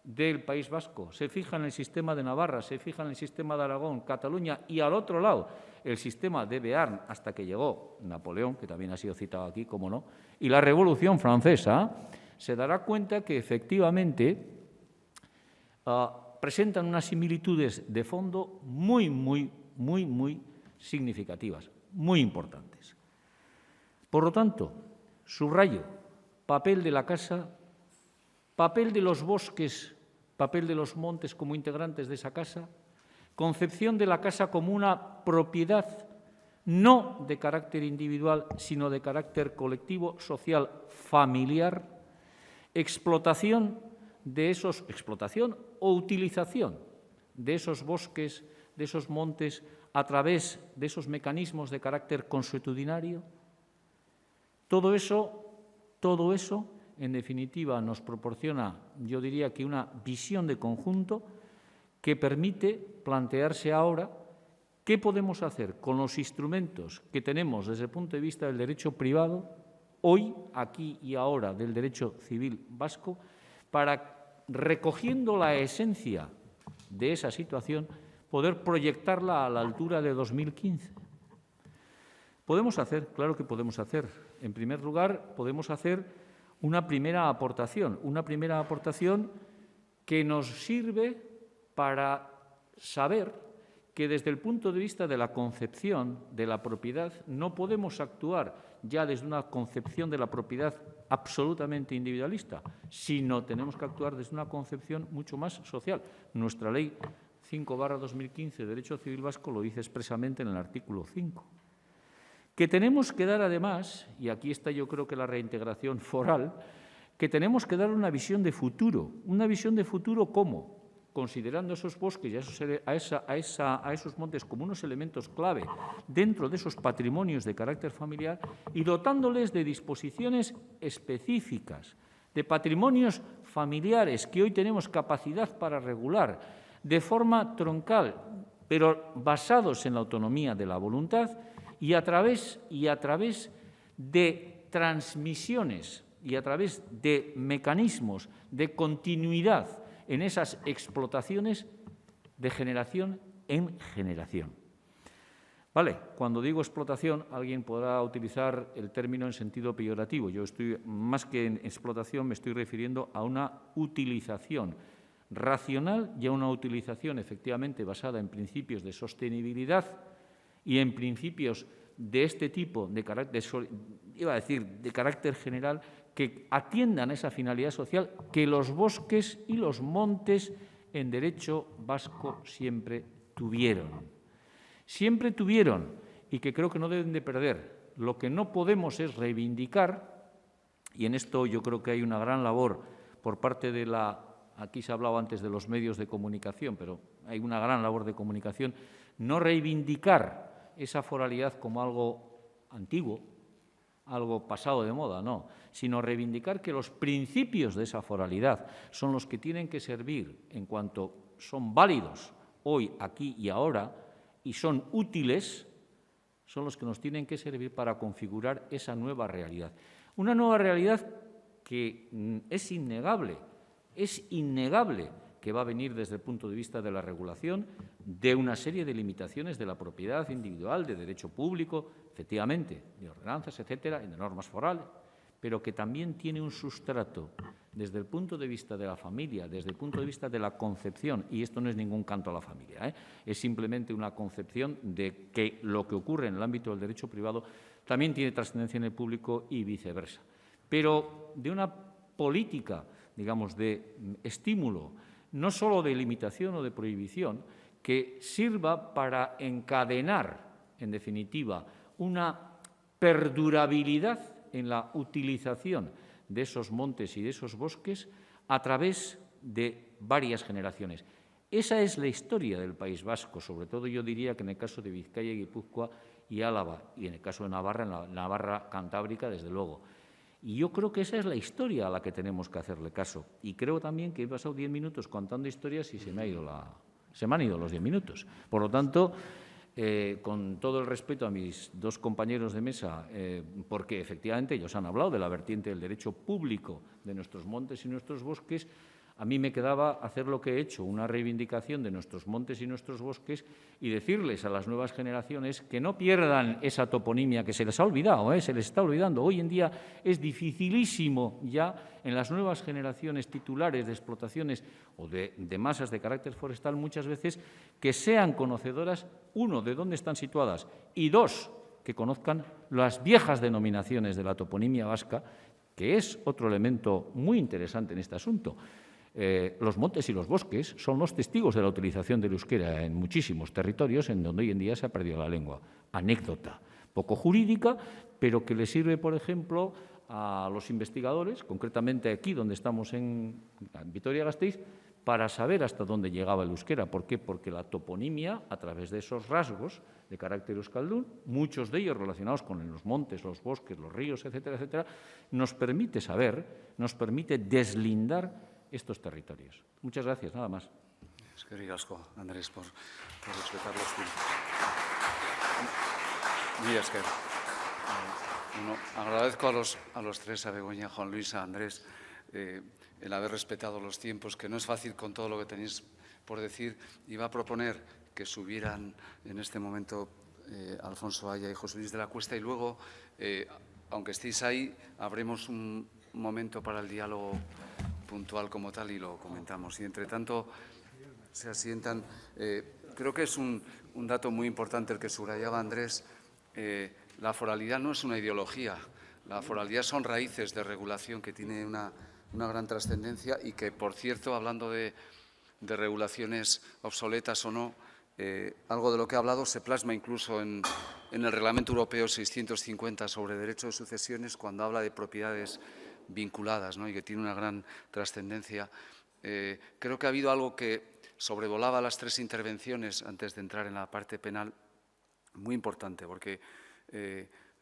del País Vasco, se fija en el sistema de Navarra, se fija en el sistema de Aragón, Cataluña y al otro lado el sistema de Bearn hasta que llegó Napoleón, que también ha sido citado aquí, cómo no, y la Revolución Francesa, se dará cuenta que efectivamente presentan unas similitudes de fondo muy significativas, muy importantes. Por lo tanto, subrayo, papel de la casa, papel de los bosques, papel de los montes como integrantes de esa casa, concepción de la casa como una propiedad no de carácter individual, sino de carácter colectivo, social, familiar, explotación o utilización de esos bosques, de esos montes, a través de esos mecanismos de carácter consuetudinario. Todo eso, en definitiva, nos proporciona, yo diría que una visión de conjunto que permite plantearse ahora qué podemos hacer con los instrumentos que tenemos desde el punto de vista del derecho privado, hoy, aquí y ahora, del derecho civil vasco, para, recogiendo la esencia de esa situación, poder proyectarla a la altura de 2015. ¿Podemos hacer? Claro que podemos hacer. En primer lugar, podemos hacer una primera aportación que nos sirve para saber que desde el punto de vista de la concepción de la propiedad no podemos actuar ya desde una concepción de la propiedad absolutamente individualista, sino tenemos que actuar desde una concepción mucho más social. Nuestra ley 5/2015 de Derecho Civil Vasco lo dice expresamente en el artículo 5. Que tenemos que dar además, y aquí está yo creo que la reintegración foral, que tenemos que dar una visión de futuro. ¿Una visión de futuro cómo? Considerando esos bosques y a esos montes como unos elementos clave dentro de esos patrimonios de carácter familiar y dotándoles de disposiciones específicas, de patrimonios familiares que hoy tenemos capacidad para regular de forma troncal, pero basados en la autonomía de la voluntad y a través de transmisiones y a través de mecanismos de continuidad en esas explotaciones de generación en generación. Vale, cuando digo explotación, alguien podrá utilizar el término en sentido peyorativo. Yo estoy, más que en explotación, me estoy refiriendo a una utilización racional y a una utilización efectivamente basada en principios de sostenibilidad y en principios de este tipo de carácter, de carácter general, que atiendan esa finalidad social que los bosques y los montes en derecho vasco siempre tuvieron. Siempre tuvieron y que creo que no deben de perder. Lo que no podemos es reivindicar, y en esto yo creo que hay una gran labor por parte de aquí se ha hablado antes de los medios de comunicación, pero hay una gran labor de comunicación, no reivindicar esa foralidad como algo antiguo, algo pasado de moda, no, sino reivindicar que los principios de esa foralidad son los que tienen que servir en cuanto son válidos hoy, aquí y ahora, y son útiles, son los que nos tienen que servir para configurar esa nueva realidad. Una nueva realidad que es innegable que va a venir desde el punto de vista de la regulación de una serie de limitaciones de la propiedad individual, de derecho público, efectivamente, de ordenanzas, etcétera, y de normas forales, pero que también tiene un sustrato desde el punto de vista de la familia, desde el punto de vista de la concepción, y esto no es ningún canto a la familia, es simplemente una concepción de que lo que ocurre en el ámbito del derecho privado también tiene trascendencia en el público y viceversa. Pero de una política, digamos, de estímulo, no solo de limitación o de prohibición, que sirva para encadenar, en definitiva, una perdurabilidad en la utilización de esos montes y de esos bosques a través de varias generaciones. Esa es la historia del País Vasco, sobre todo yo diría que en el caso de Vizcaya, Guipúzcoa y Álava, y en el caso de Navarra, en la Navarra cantábrica, desde luego. Y yo creo que esa es la historia a la que tenemos que hacerle caso. Y creo también que he pasado 10 minutos contando historias y se me han ido los 10 minutos. Por lo tanto, con todo el respeto a mis dos compañeros de mesa, porque efectivamente ellos han hablado de la vertiente del derecho público de nuestros montes y nuestros bosques, a mí me quedaba hacer lo que he hecho, una reivindicación de nuestros montes y nuestros bosques y decirles a las nuevas generaciones que no pierdan esa toponimia que se les ha olvidado, se les está olvidando. Hoy en día es dificilísimo ya en las nuevas generaciones titulares de explotaciones o de masas de carácter forestal muchas veces que sean conocedoras, uno, de dónde están situadas y dos, que conozcan las viejas denominaciones de la toponimia vasca, que es otro elemento muy interesante en este asunto. Los montes y los bosques son los testigos de la utilización del euskera en muchísimos territorios en donde hoy en día se ha perdido la lengua. Anécdota, poco jurídica, pero que le sirve, por ejemplo, a los investigadores, concretamente aquí donde estamos en Vitoria-Gasteiz, para saber hasta dónde llegaba el euskera. ¿Por qué? Porque la toponimia, a través de esos rasgos de carácter euskaldún, muchos de ellos relacionados con los montes, los bosques, los ríos, etcétera, etcétera, nos permite saber, nos permite deslindar estos territorios. Muchas gracias, nada más. Es que ricasco, Andrés, por respetar los tiempos. Mira, es que agradezco a los tres, a Begoña, a Juan Luis, a Andrés, el haber respetado los tiempos, que no es fácil con todo lo que tenéis por decir. Iba a proponer que subieran en este momento Alfonso Aya y José Luis de la Cuesta y luego, aunque estéis ahí, habremos un momento para el diálogo puntual como tal y lo comentamos. Y, entre tanto, se asientan. Creo que es un dato muy importante el que subrayaba Andrés. La foralidad no es una ideología. La foralidad son raíces de regulación que tiene una gran trascendencia y que, por cierto, hablando de regulaciones obsoletas o no, algo de lo que he hablado se plasma incluso en el Reglamento Europeo 650 sobre derecho de sucesiones cuando habla de propiedades vinculadas, ¿no? Y que tiene una gran trascendencia. Creo que ha habido algo que sobrevolaba las tres intervenciones antes de entrar en la parte penal, muy importante, porque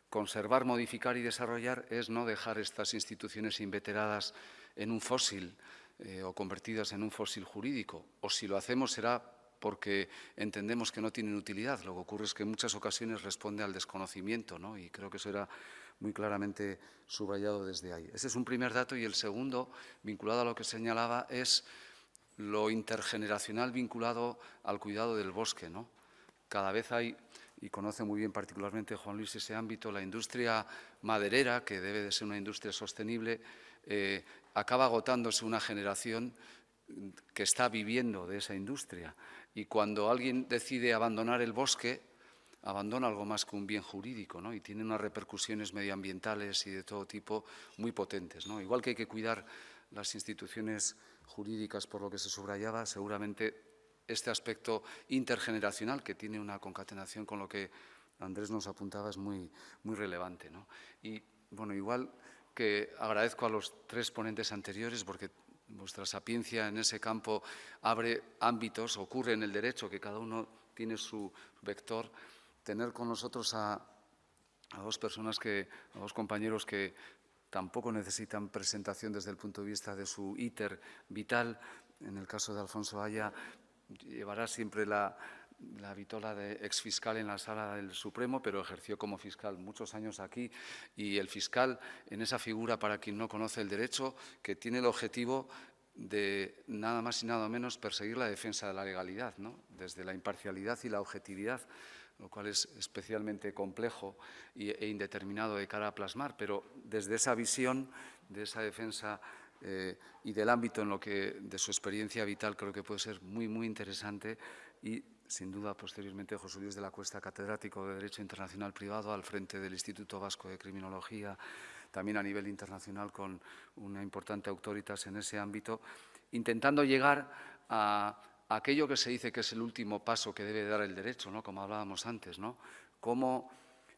conservar, modificar y desarrollar es no dejar estas instituciones inveteradas en un fósil o convertidas en un fósil jurídico, o si lo hacemos será porque entendemos que no tienen utilidad. Lo que ocurre es que en muchas ocasiones responde al desconocimiento, ¿no? Y creo que eso era muy claramente subrayado desde ahí. Ese es un primer dato. Y el segundo, vinculado a lo que señalaba, es lo intergeneracional vinculado al cuidado del bosque, ¿no? Cada vez hay, y conoce muy bien particularmente Juan Luis ese ámbito, la industria maderera, que debe de ser una industria sostenible, acaba agotándose una generación que está viviendo de esa industria. Y cuando alguien decide abandonar el bosque, abandona algo más que un bien jurídico, ¿no? Y tiene unas repercusiones medioambientales y de todo tipo muy potentes, ¿no? Igual que hay que cuidar las instituciones jurídicas por lo que se subrayaba, seguramente este aspecto intergeneracional que tiene una concatenación con lo que Andrés nos apuntaba es muy relevante, ¿no? Y, bueno, igual que agradezco a los tres ponentes anteriores porque vuestra sapiencia en ese campo abre ámbitos, ocurre en el derecho, que cada uno tiene su vector. Tener con nosotros a dos personas, a dos compañeros que tampoco necesitan presentación desde el punto de vista de su íter vital. En el caso de Alfonso Aya, llevará siempre la vitola de exfiscal en la Sala del Supremo, pero ejerció como fiscal muchos años aquí. Y el fiscal, en esa figura, para quien no conoce el derecho, que tiene el objetivo de nada más y nada menos perseguir la defensa de la legalidad, ¿no? Desde la imparcialidad y la objetividad, lo cual es especialmente complejo e indeterminado de cara a plasmar, pero desde esa visión, de esa defensa y del ámbito en lo que de su experiencia vital creo que puede ser muy interesante. Y sin duda posteriormente José Luis de la Cuesta, catedrático de Derecho Internacional Privado al frente del Instituto Vasco de Criminología, también a nivel internacional con una importante autoritas en ese ámbito, intentando llegar a aquello que se dice que es el último paso que debe dar el derecho, ¿no? Como hablábamos antes, ¿no? Cómo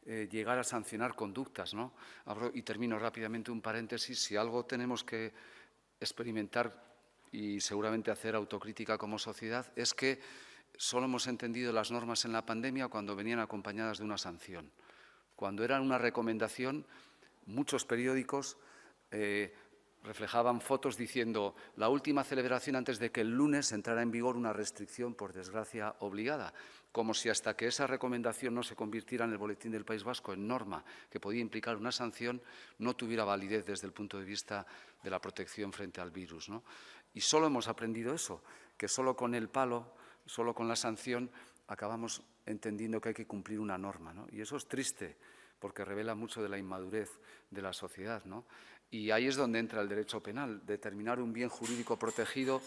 llegar a sancionar conductas, ¿no? Abro y termino rápidamente un paréntesis. Si algo tenemos que experimentar y seguramente hacer autocrítica como sociedad es que solo hemos entendido las normas en la pandemia cuando venían acompañadas de una sanción. Cuando eran una recomendación, muchos periódicos reflejaban fotos diciendo la última celebración antes de que el lunes entrara en vigor una restricción, por desgracia, obligada, como si hasta que esa recomendación no se convirtiera en el Boletín del País Vasco en norma que podía implicar una sanción, no tuviera validez desde el punto de vista de la protección frente al virus, ¿no? Y solo hemos aprendido eso, que solo con el palo, solo con la sanción, acabamos entendiendo que hay que cumplir una norma, ¿no? Y eso es triste, porque revela mucho de la inmadurez de la sociedad, ¿no? Y ahí es donde entra el derecho penal, determinar un bien jurídico protegido,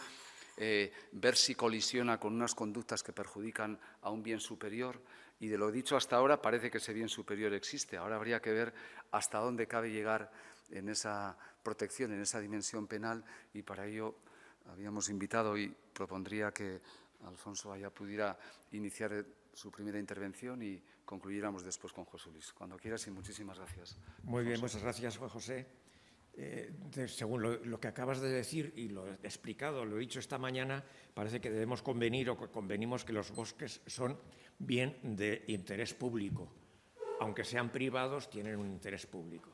ver si colisiona con unas conductas que perjudican a un bien superior. Y de lo dicho hasta ahora parece que ese bien superior existe. Ahora habría que ver hasta dónde cabe llegar en esa protección, en esa dimensión penal, y para ello habíamos invitado y propondría que Alfonso Aya pudiera iniciar su primera intervención y concluyéramos después con José Luis. Cuando quieras y muchísimas gracias. Muy bien, muchas gracias, Juan José. Según lo que acabas de decir y lo he explicado, lo he dicho esta mañana, parece que debemos convenir o que convenimos que los bosques son bien de interés público. Aunque sean privados, tienen un interés público.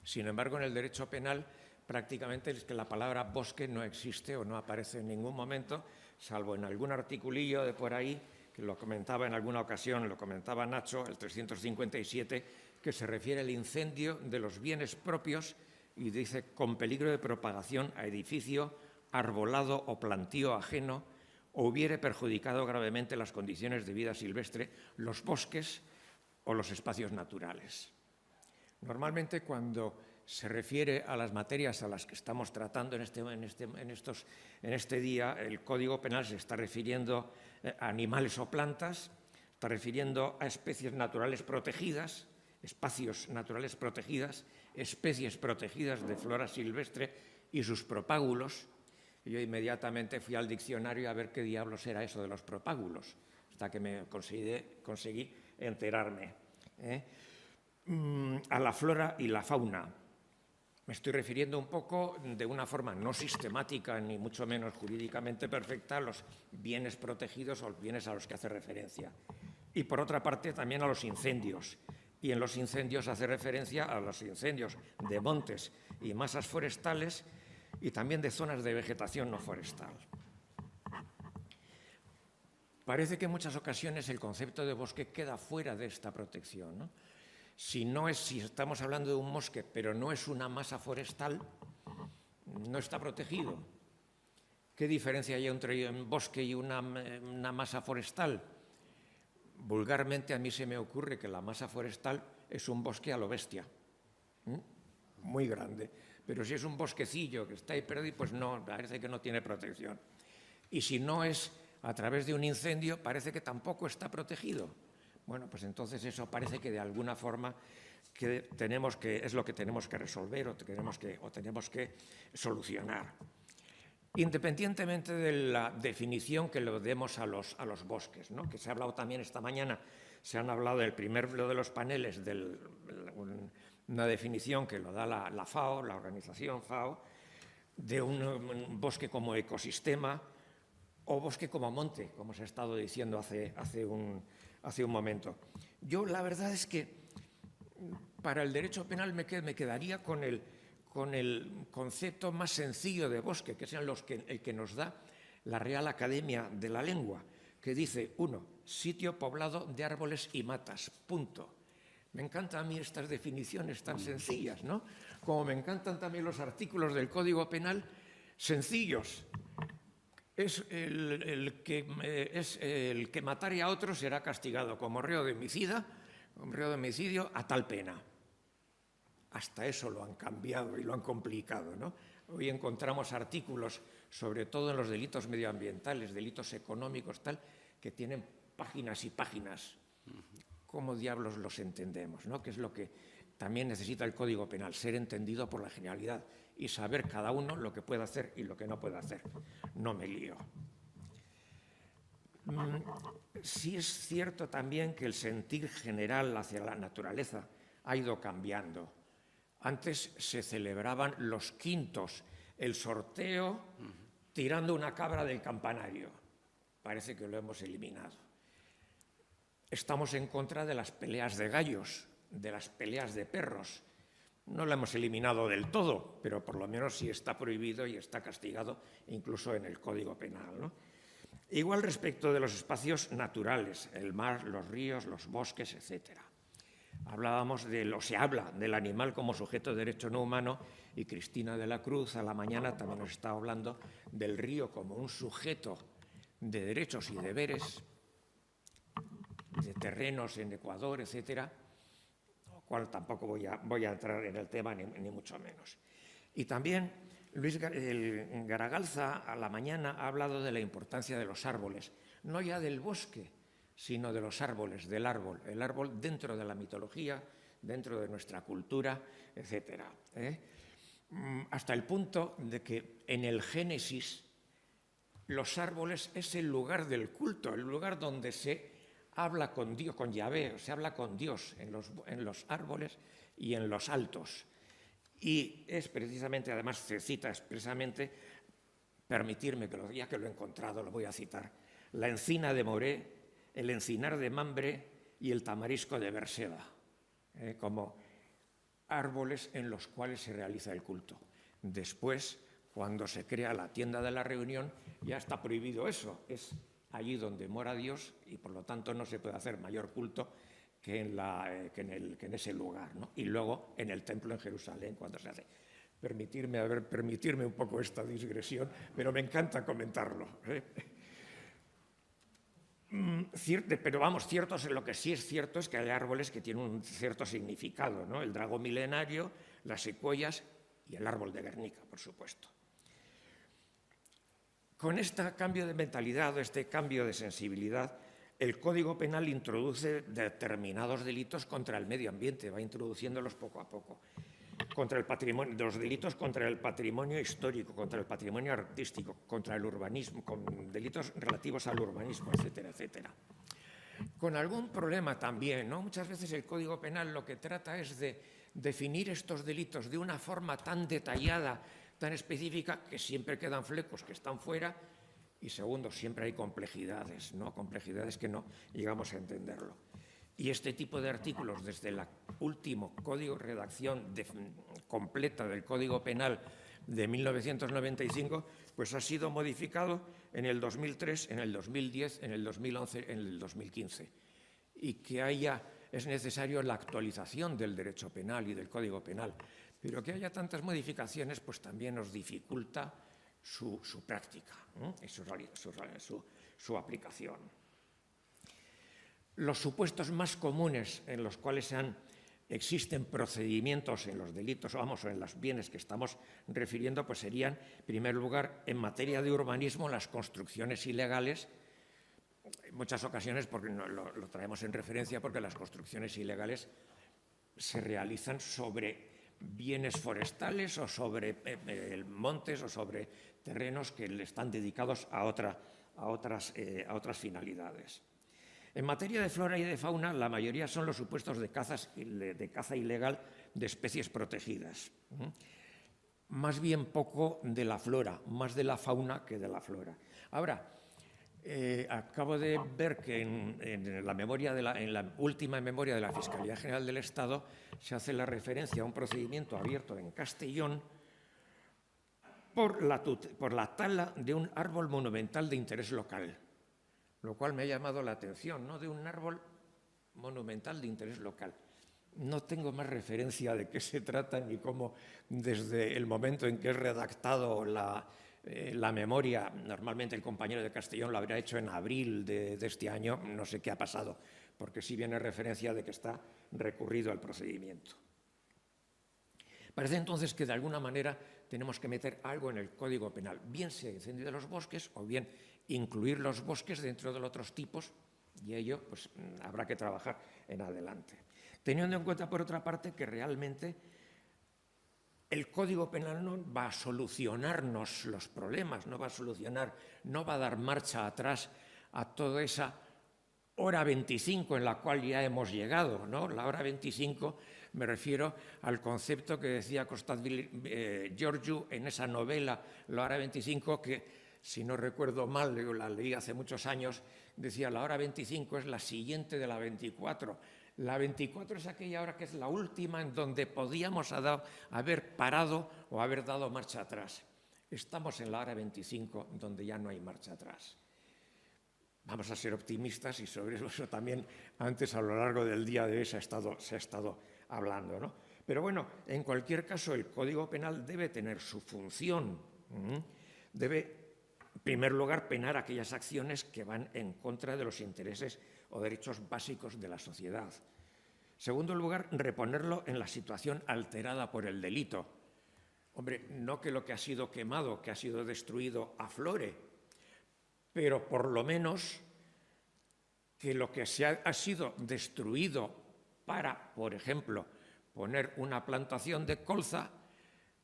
Sin embargo, en el derecho penal prácticamente es que la palabra bosque no existe o no aparece en ningún momento, salvo en algún articulillo de por ahí, que lo comentaba en alguna ocasión, lo comentaba Nacho, el 357, que se refiere al incendio de los bienes propios y dice con peligro de propagación a edificio, arbolado o plantío ajeno, o hubiere perjudicado gravemente las condiciones de vida silvestre, los bosques o los espacios naturales. Normalmente cuando se refiere a las materias a las que estamos tratando en este día, el Código Penal se está refiriendo a animales o plantas, está refiriendo a especies naturales protegidas, espacios naturales protegidas, especies protegidas de flora silvestre y sus propágulos. Y yo inmediatamente fui al diccionario a ver qué diablos era eso de los propágulos, hasta que me conseguí enterarme. A la flora y la fauna. Me estoy refiriendo un poco de una forma no sistemática ni mucho menos jurídicamente perfecta a los bienes protegidos o bienes a los que hace referencia. Y por otra parte también a los incendios. Y en los incendios hace referencia a los incendios de montes y masas forestales y también de zonas de vegetación no forestal. Parece que en muchas ocasiones el concepto de bosque queda fuera de esta protección, ¿no? Si estamos hablando de un bosque, pero no es una masa forestal, no está protegido. ¿Qué diferencia hay entre un bosque y una masa forestal? Vulgarmente a mí se me ocurre que la masa forestal es un bosque a lo bestia, muy grande. Pero si es un bosquecillo que está ahí perdido, pues no, parece que no tiene protección. Y si no es a través de un incendio, parece que tampoco está protegido. Bueno, pues entonces eso parece que de alguna forma es lo que tenemos que resolver o tenemos que solucionar. Independientemente de la definición que le demos a los bosques, ¿no? Que se ha hablado también esta mañana, se han hablado del primero de los paneles, de una definición que lo da la FAO, la organización FAO, de un bosque como ecosistema o bosque como monte, como se ha estado diciendo hace un momento. Yo la verdad es que para el derecho penal me quedaría con el concepto más sencillo de bosque, que es el que nos da la Real Academia de la Lengua, que dice, 1, sitio poblado de árboles y matas, punto. Me encantan a mí estas definiciones tan sencillas, ¿no? Como me encantan también los artículos del Código Penal sencillos. Es el que matare a otro será castigado como reo de homicidio a tal pena. Hasta eso lo han cambiado y lo han complicado, ¿no? Hoy encontramos artículos, sobre todo en los delitos medioambientales, delitos económicos, tal, que tienen páginas y páginas. ¿Cómo diablos los entendemos, ¿no? Que es lo que también necesita el Código Penal, ser entendido por la generalidad y saber cada uno lo que puede hacer y lo que no puede hacer. No me lío. Sí es cierto también que el sentir general hacia la naturaleza ha ido cambiando. Antes se celebraban los quintos, el sorteo tirando una cabra del campanario. Parece que lo hemos eliminado. Estamos en contra de las peleas de gallos, de las peleas de perros. No lo hemos eliminado del todo, pero por lo menos sí está prohibido y está castigado incluso en el Código Penal, ¿no? Igual respecto de los espacios naturales, el mar, los ríos, los bosques, etc. Se habla del animal como sujeto de derecho no humano, y Cristina de la Cruz a la mañana también nos estaba hablando del río como un sujeto de derechos y deberes, de terrenos en Ecuador, etcétera, lo cual tampoco voy a entrar en el tema ni mucho menos. Y también Luis Garagalza a la mañana ha hablado de la importancia de los árboles, no ya del bosque, sino de los árboles, del árbol, el árbol dentro de la mitología, dentro de nuestra cultura, etcétera, hasta el punto de que en el Génesis los árboles es el lugar del culto, el lugar donde se habla con Dios, con Yahvé, se habla con Dios en los árboles y en los altos. Y es precisamente, además se cita expresamente, permitirme que ya que lo he encontrado, lo voy a citar, la encina de Moré, el encinar de Mambre y el tamarisco de Berseba, como árboles en los cuales se realiza el culto. Después, cuando se crea la tienda de la reunión, ya está prohibido eso, es allí donde mora Dios y por lo tanto no se puede hacer mayor culto que en ese lugar, ¿no? Y luego en el templo en Jerusalén cuando se hace. Permitirme un poco esta digresión, pero me encanta comentarlo. Pero vamos, lo que sí es cierto es que hay árboles que tienen un cierto significado, ¿no? El drago milenario, las secuoyas y el árbol de Guernica, por supuesto. Con este cambio de mentalidad, este cambio de sensibilidad, el Código Penal introduce determinados delitos contra el medio ambiente, va introduciéndolos poco a poco. Contra el patrimonio, los delitos contra el patrimonio histórico, contra el patrimonio artístico, contra el urbanismo, con delitos relativos al urbanismo, etcétera, etcétera. Con algún problema también, ¿no? Muchas veces el Código Penal lo que trata es de definir estos delitos de una forma tan detallada, tan específica, que siempre quedan flecos que están fuera, y segundo, siempre hay complejidades, ¿no? Complejidades que no llegamos a entenderlo. Y este tipo de artículos, desde el último código de redacción completa del Código Penal de 1995, pues ha sido modificado en el 2003, en el 2010, en el 2011, en el 2015. Y que es necesario la actualización del derecho penal y del Código Penal. Pero que haya tantas modificaciones, pues también nos dificulta su práctica, ¿no? Y su aplicación. Los supuestos más comunes en los cuales existen procedimientos en los delitos, o en los bienes que estamos refiriendo, pues serían, en primer lugar, en materia de urbanismo, las construcciones ilegales. En muchas ocasiones, porque lo traemos en referencia, porque las construcciones ilegales se realizan sobre bienes forestales o sobre montes o sobre terrenos que le están dedicados a otras finalidades. En materia de flora y de fauna, la mayoría son los supuestos de caza ilegal de especies protegidas. Más bien poco de la flora, más de la fauna que de la flora. Ahora, acabo de ver que en la última memoria de la Fiscalía General del Estado se hace la referencia a un procedimiento abierto en Castellón por la tala de un árbol monumental de interés local, lo cual me ha llamado la atención, ¿no? De un árbol monumental de interés local. No tengo más referencia de qué se trata ni cómo, desde el momento en que he redactado la memoria, normalmente el compañero de Castellón lo habría hecho en abril de este año, no sé qué ha pasado, porque sí viene referencia de que está recurrido al procedimiento. Parece entonces que de alguna manera tenemos que meter algo en el Código Penal, bien sea incendio de los bosques o bien incluir los bosques dentro de los otros tipos, y ello pues habrá que trabajar en adelante. Teniendo en cuenta, por otra parte, que realmente el Código Penal no va a solucionarnos los problemas, no va a dar marcha atrás a toda esa hora 25 en la cual ya hemos llegado, ¿no? La hora 25 me refiero al concepto que decía Georgiou en esa novela, La hora 25, que, si no recuerdo mal, la leí hace muchos años, decía la hora 25 es la siguiente de la 24. La 24 es aquella hora que es la última en donde podíamos haber parado o haber dado marcha atrás. Estamos en la hora 25 donde ya no hay marcha atrás. Vamos a ser optimistas y sobre eso también antes a lo largo del día de hoy se ha estado hablando, ¿no? Pero bueno, en cualquier caso el Código Penal debe tener su función. Debe, en primer lugar, penar aquellas acciones que van en contra de los intereses o derechos básicos de la sociedad. En segundo lugar, reponerlo en la situación alterada por el delito. Hombre, no que lo que ha sido quemado, que ha sido destruido, aflore, pero por lo menos que lo que ha sido destruido para, por ejemplo, poner una plantación de colza,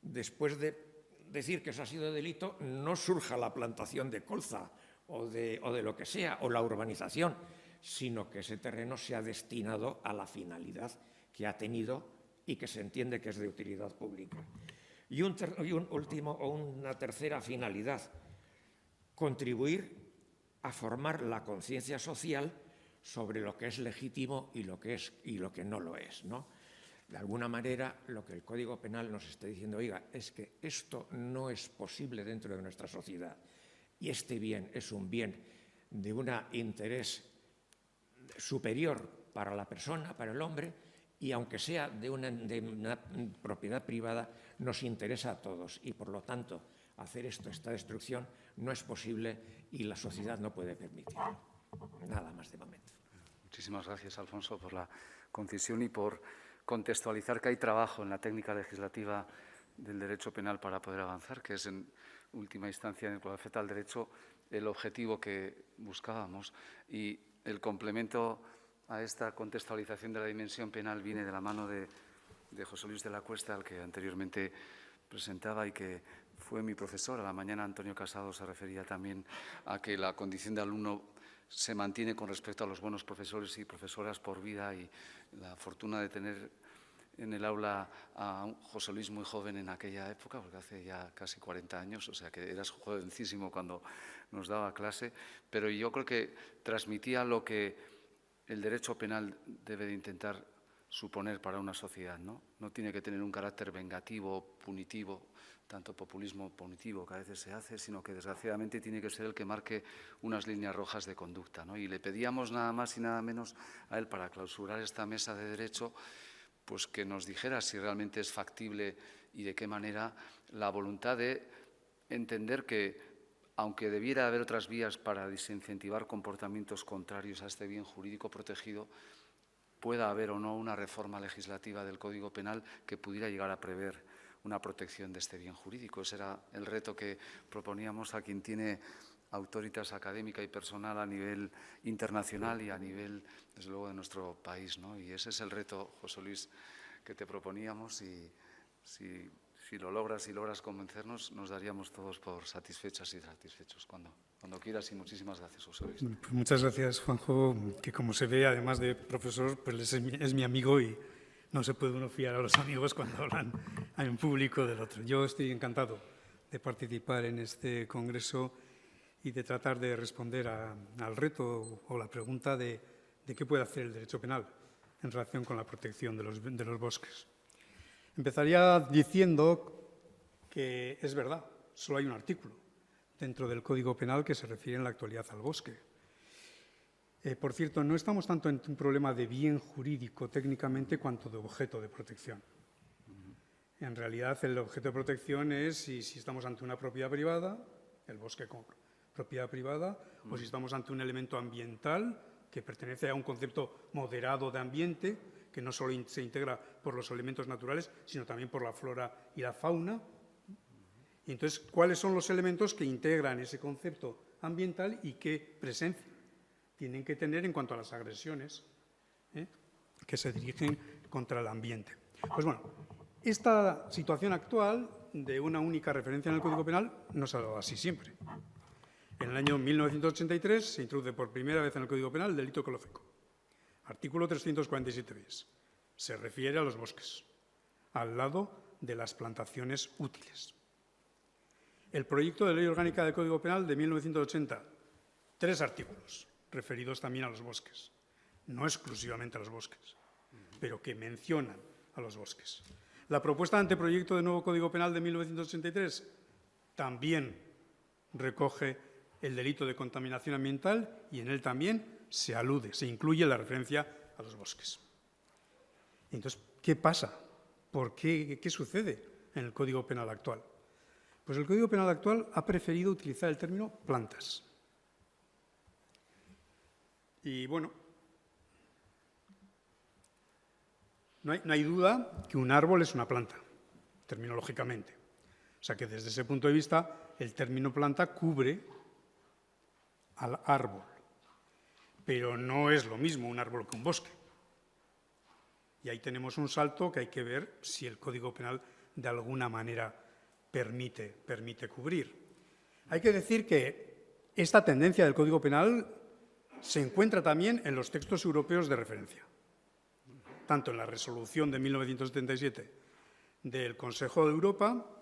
después de decir que eso ha sido delito, no surja la plantación de colza o de lo que sea, o la urbanización, sino que ese terreno sea destinado a la finalidad que ha tenido y que se entiende que es de utilidad pública. Y una tercera finalidad, contribuir a formar la conciencia social sobre lo que es legítimo y lo que no lo es, ¿no? De alguna manera, lo que el Código Penal nos está diciendo, oiga, es que esto no es posible dentro de nuestra sociedad y este bien es un bien de un interés superior para la persona, para el hombre, y aunque sea de una propiedad privada, nos interesa a todos y, por lo tanto, hacer esta destrucción no es posible y la sociedad no puede permitirlo. Nada más de momento. Muchísimas gracias, Alfonso, por la concisión y por contextualizar que hay trabajo en la técnica legislativa del derecho penal para poder avanzar, que es en última instancia, en lo que afecta al derecho, el objetivo que buscábamos. Y el complemento a esta contextualización de la dimensión penal viene de la mano de José Luis de la Cuesta, al que anteriormente presentaba y que fue mi profesor. A la mañana Antonio Casado se refería también a que la condición de alumno se mantiene con respecto a los buenos profesores y profesoras por vida, y la fortuna de tener en el aula a un José Luis muy joven en aquella época, porque hace ya casi 40 años, o sea que eras jovencísimo cuando nos daba clase, pero yo creo que transmitía lo que el derecho penal debe de intentar suponer para una sociedad, ¿no? No tiene que tener un carácter vengativo, punitivo, tanto populismo punitivo que a veces se hace, sino que desgraciadamente tiene que ser el que marque unas líneas rojas de conducta, ¿no? Y le pedíamos nada más y nada menos a él, para clausurar esta mesa de derecho, pues que nos dijera si realmente es factible y de qué manera la voluntad de entender que, aunque debiera haber otras vías para desincentivar comportamientos contrarios a este bien jurídico protegido, pueda haber o no una reforma legislativa del Código Penal que pudiera llegar a prever una protección de este bien jurídico. Ese era el reto que proponíamos a quien tiene autoritas académica y personal a nivel internacional y a nivel, desde luego, de nuestro país, ¿no? Y ese es el reto, José Luis, que te proponíamos, y si lo logras y logras convencernos, nos daríamos todos por satisfechas y satisfechos cuando quieras. Y muchísimas gracias, José Luis. Pues muchas gracias, Juanjo, que como se ve, además de profesor, pues es mi amigo y no se puede uno fiar a los amigos cuando hablan en público del otro. Yo estoy encantado de participar en este congreso y de tratar de responder al reto o la pregunta de qué puede hacer el derecho penal en relación con la protección de los bosques. Empezaría diciendo que es verdad, solo hay un artículo dentro del Código Penal que se refiere en la actualidad al bosque. Por cierto, no estamos tanto en un problema de bien jurídico técnicamente cuanto de objeto de protección. En realidad, el objeto de protección es si estamos ante una propiedad privada, el bosque como propiedad privada, o si estamos ante un elemento ambiental que pertenece a un concepto moderado de ambiente, que no solo se integra por los elementos naturales, sino también por la flora y la fauna. Y entonces, ¿cuáles son los elementos que integran ese concepto ambiental y qué presencia tienen que tener en cuanto a las agresiones que se dirigen contra el ambiente? Pues bueno, esta situación actual de una única referencia en el Código Penal no se ha dado así siempre. En el año 1983 se introduce por primera vez en el Código Penal el delito ecológico. Artículo 347 bis. Se refiere a los bosques, al lado de las plantaciones útiles. El proyecto de Ley Orgánica del Código Penal de 1980, 3 artículos referidos también a los bosques, no exclusivamente a los bosques, pero que mencionan a los bosques. La propuesta de anteproyecto de nuevo Código Penal de 1983 también recoge el delito de contaminación ambiental y en él también se alude, se incluye la referencia a los bosques. Entonces, ¿qué pasa? ¿Por qué? ¿Qué sucede en el Código Penal actual? Pues el Código Penal actual ha preferido utilizar el término plantas. Y bueno, no hay duda que un árbol es una planta, terminológicamente. O sea que desde ese punto de vista, el término planta cubre al árbol. Pero no es lo mismo un árbol que un bosque. Y ahí tenemos un salto que hay que ver si el Código Penal de alguna manera permite cubrir. Hay que decir que esta tendencia del Código Penal se encuentra también en los textos europeos de referencia, tanto en la resolución de 1977 del Consejo de Europa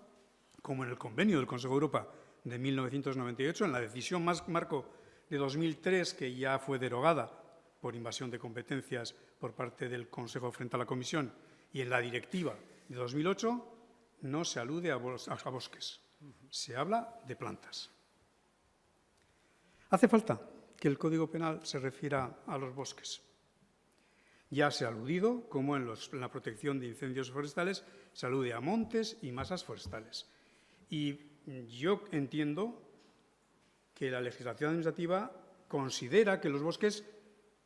como en el convenio del Consejo de Europa de 1998, en la decisión marco de 2003, que ya fue derogada por invasión de competencias por parte del Consejo frente a la Comisión, y en la directiva de 2008, no se alude a bosques, se habla de plantas. Hace falta que el Código Penal se refiera a los bosques. Ya se ha aludido, como en la protección de incendios forestales, se alude a montes y masas forestales. Y yo entiendo que la legislación administrativa considera que los bosques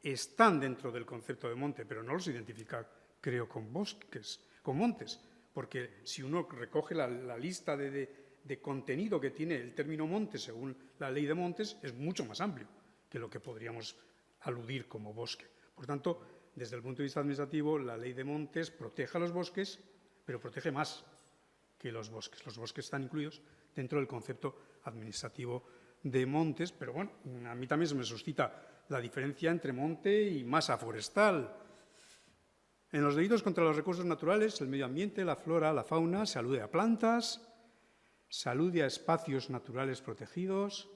están dentro del concepto de monte, pero no los identifica, creo, con bosques, con montes, porque si uno recoge la lista de contenido que tiene el término monte según la ley de montes, es mucho más amplio que lo que podríamos aludir como bosque. Por tanto, desde el punto de vista administrativo, la ley de montes protege a los bosques, pero protege más que los bosques. Los bosques están incluidos dentro del concepto administrativo de montes, pero bueno, a mí también se me suscita la diferencia entre monte y masa forestal. En los delitos contra los recursos naturales, el medio ambiente, la flora, la fauna, se alude a plantas, se alude a espacios naturales protegidos,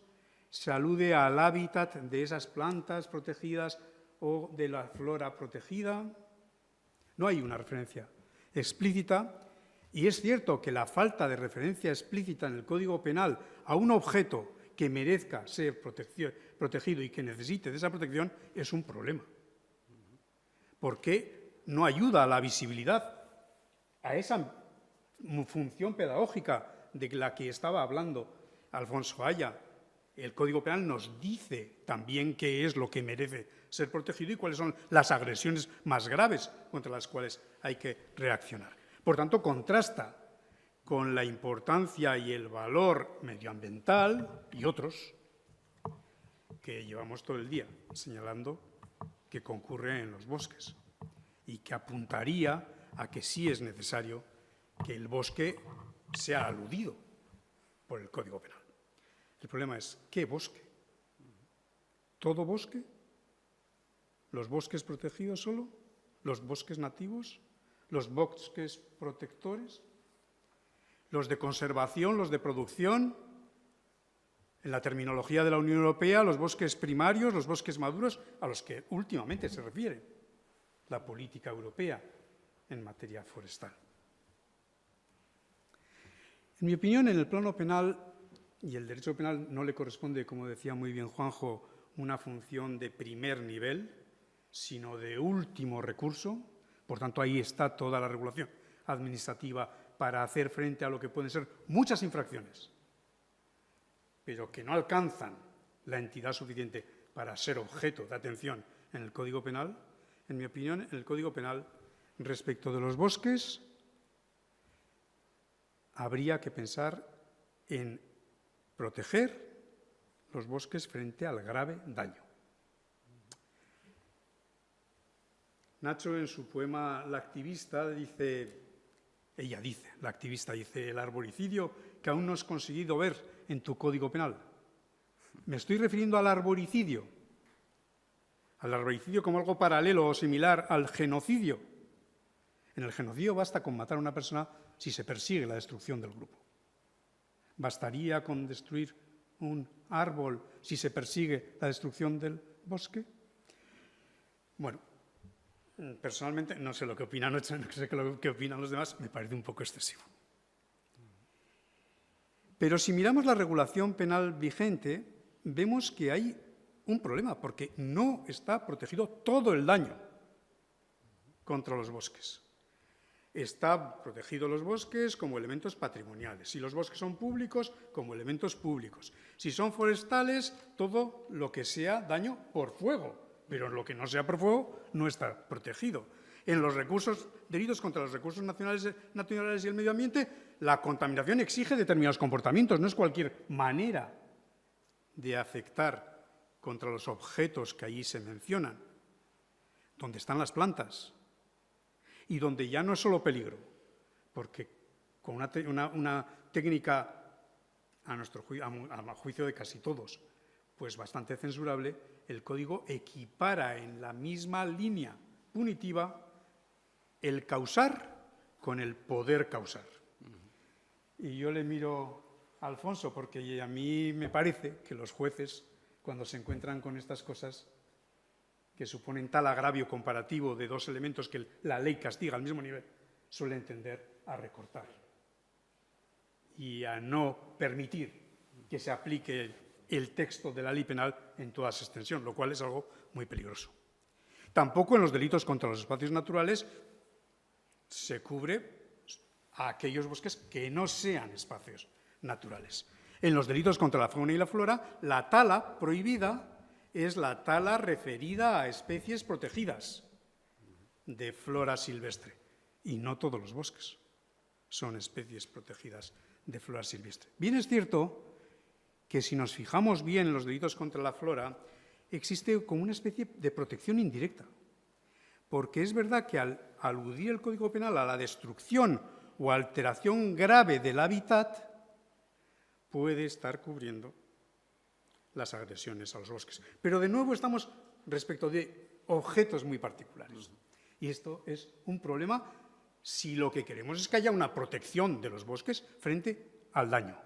se alude al hábitat de esas plantas protegidas o de la flora protegida. No hay una referencia explícita, y es cierto que la falta de referencia explícita en el Código Penal a un objeto que merezca ser protegido y que necesite de esa protección es un problema. Porque no ayuda a la visibilidad, a esa función pedagógica de la que estaba hablando Alfonso Aya. El Código Penal nos dice también qué es lo que merece ser protegido y cuáles son las agresiones más graves contra las cuales hay que reaccionar. Por tanto, contrasta con la importancia y el valor medioambiental y otros que llevamos todo el día señalando que concurre en los bosques y que apuntaría a que sí es necesario que el bosque sea aludido por el Código Penal. El problema es, ¿qué bosque? ¿Todo bosque? ¿Los bosques protegidos solo? ¿Los bosques nativos? ¿Los bosques protectores? ¿Los de conservación? ¿Los de producción? En la terminología de la Unión Europea, los bosques primarios, los bosques maduros, a los que últimamente se refiere la política europea en materia forestal. En mi opinión, en el plano penal y el derecho penal no le corresponde, como decía muy bien Juanjo, una función de primer nivel, sino de último recurso. Por tanto, ahí está toda la regulación administrativa para hacer frente a lo que pueden ser muchas infracciones, pero que no alcanzan la entidad suficiente para ser objeto de atención en el Código Penal. En mi opinión, en el Código Penal, respecto de los bosques, habría que pensar en proteger los bosques frente al grave daño. Nacho, en su poema La activista, la activista dice, el arboricidio que aún no has conseguido ver en tu Código Penal. Me estoy refiriendo al arboricidio como algo paralelo o similar al genocidio. En el genocidio basta con matar a una persona si se persigue la destrucción del grupo. ¿Bastaría con destruir un árbol si se persigue la destrucción del bosque? Bueno, personalmente no sé lo que opinan, no sé qué opinan los demás, me parece un poco excesivo. Pero si miramos la regulación penal vigente, vemos que hay un problema, porque no está protegido todo el daño contra los bosques. Está protegido los bosques como elementos patrimoniales. Si los bosques son públicos, como elementos públicos. Si son forestales, todo lo que sea daño por fuego, pero lo que no sea por fuego no está protegido. En los delitos contra los recursos naturales y el medio ambiente, la contaminación exige determinados comportamientos, no es cualquier manera de afectar contra los objetos que allí se mencionan, donde están las plantas, y donde ya no es solo peligro, porque con una técnica, a juicio de casi todos, pues bastante censurable, el Código equipara en la misma línea punitiva el causar con el poder causar. Y yo le miro a Alfonso, porque a mí me parece que los jueces, cuando se encuentran con estas cosas, que suponen tal agravio comparativo de dos elementos que la ley castiga al mismo nivel, suelen tender a recortar y a no permitir que se aplique el texto de la ley penal en toda su extensión, lo cual es algo muy peligroso. Tampoco en los delitos contra los espacios naturales se cubre a aquellos bosques que no sean espacios naturales. En los delitos contra la fauna y la flora, la tala prohibida es la tala referida a especies protegidas de flora silvestre. Y no todos los bosques son especies protegidas de flora silvestre. Bien es cierto que si nos fijamos bien en los delitos contra la flora, existe como una especie de protección indirecta. Porque es verdad que al aludir el Código Penal a la destrucción o alteración grave del hábitat, puede estar cubriendo las agresiones a los bosques. Pero de nuevo estamos respecto de objetos muy particulares. Y esto es un problema si lo que queremos es que haya una protección de los bosques frente al daño.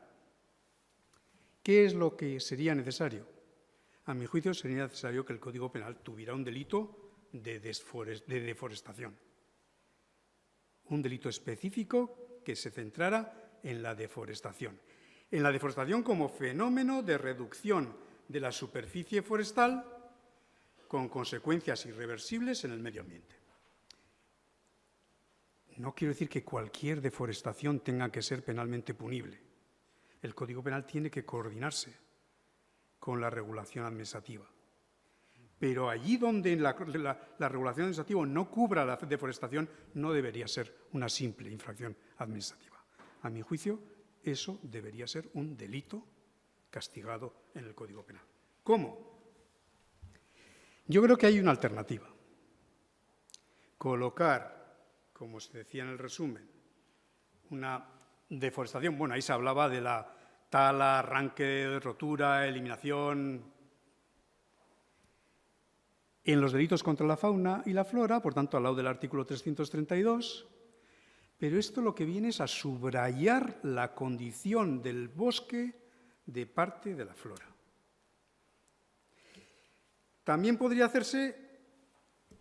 ¿Qué es lo que sería necesario? A mi juicio sería necesario que el Código Penal tuviera un delito de deforestación. Un delito específico que se centrara en la deforestación. En la deforestación como fenómeno de reducción de la superficie forestal con consecuencias irreversibles en el medio ambiente. No quiero decir que cualquier deforestación tenga que ser penalmente punible. El Código Penal tiene que coordinarse con la regulación administrativa. Pero allí donde la regulación administrativa no cubra la deforestación, no debería ser una simple infracción administrativa. A mi juicio, eso debería ser un delito castigado en el Código Penal. ¿Cómo? Yo creo que hay una alternativa. Colocar, como se decía en el resumen, una deforestación. Bueno, ahí se hablaba de la tala, arranque, rotura, eliminación. En los delitos contra la fauna y la flora, por tanto, al lado del artículo 332, pero esto lo que viene es a subrayar la condición del bosque de parte de la flora. También podría hacerse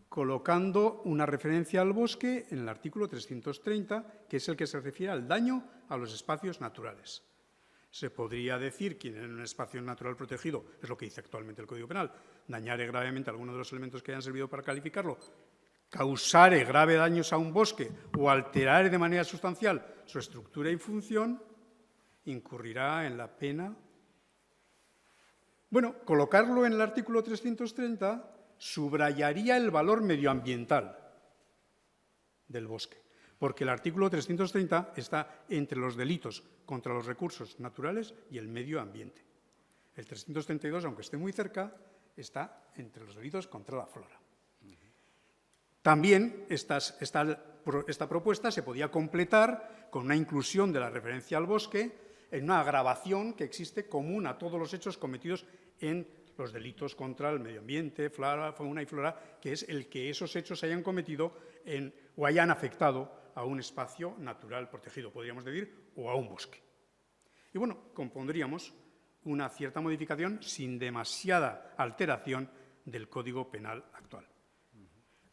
colocando una referencia al bosque en el artículo 330, que es el que se refiere al daño a los espacios naturales. Se podría decir que en un espacio natural protegido, es lo que dice actualmente el Código Penal, dañare gravemente alguno de los elementos que hayan servido para calificarlo, causare grave daños a un bosque o alterare de manera sustancial su estructura y función, incurrirá en la pena. Bueno, colocarlo en el artículo 330 subrayaría el valor medioambiental del bosque, porque el artículo 330 está entre los delitos contra los recursos naturales y el medio ambiente. El 332, aunque esté muy cerca, está entre los delitos contra la flora. También esta propuesta se podía completar con una inclusión de la referencia al bosque en una agravación que existe común a todos los hechos cometidos en los delitos contra el medio ambiente, fauna y flora, que es el que esos hechos hayan cometido o hayan afectado a un espacio natural protegido, podríamos decir, o a un bosque. Y bueno, compondríamos una cierta modificación sin demasiada alteración del Código Penal actual.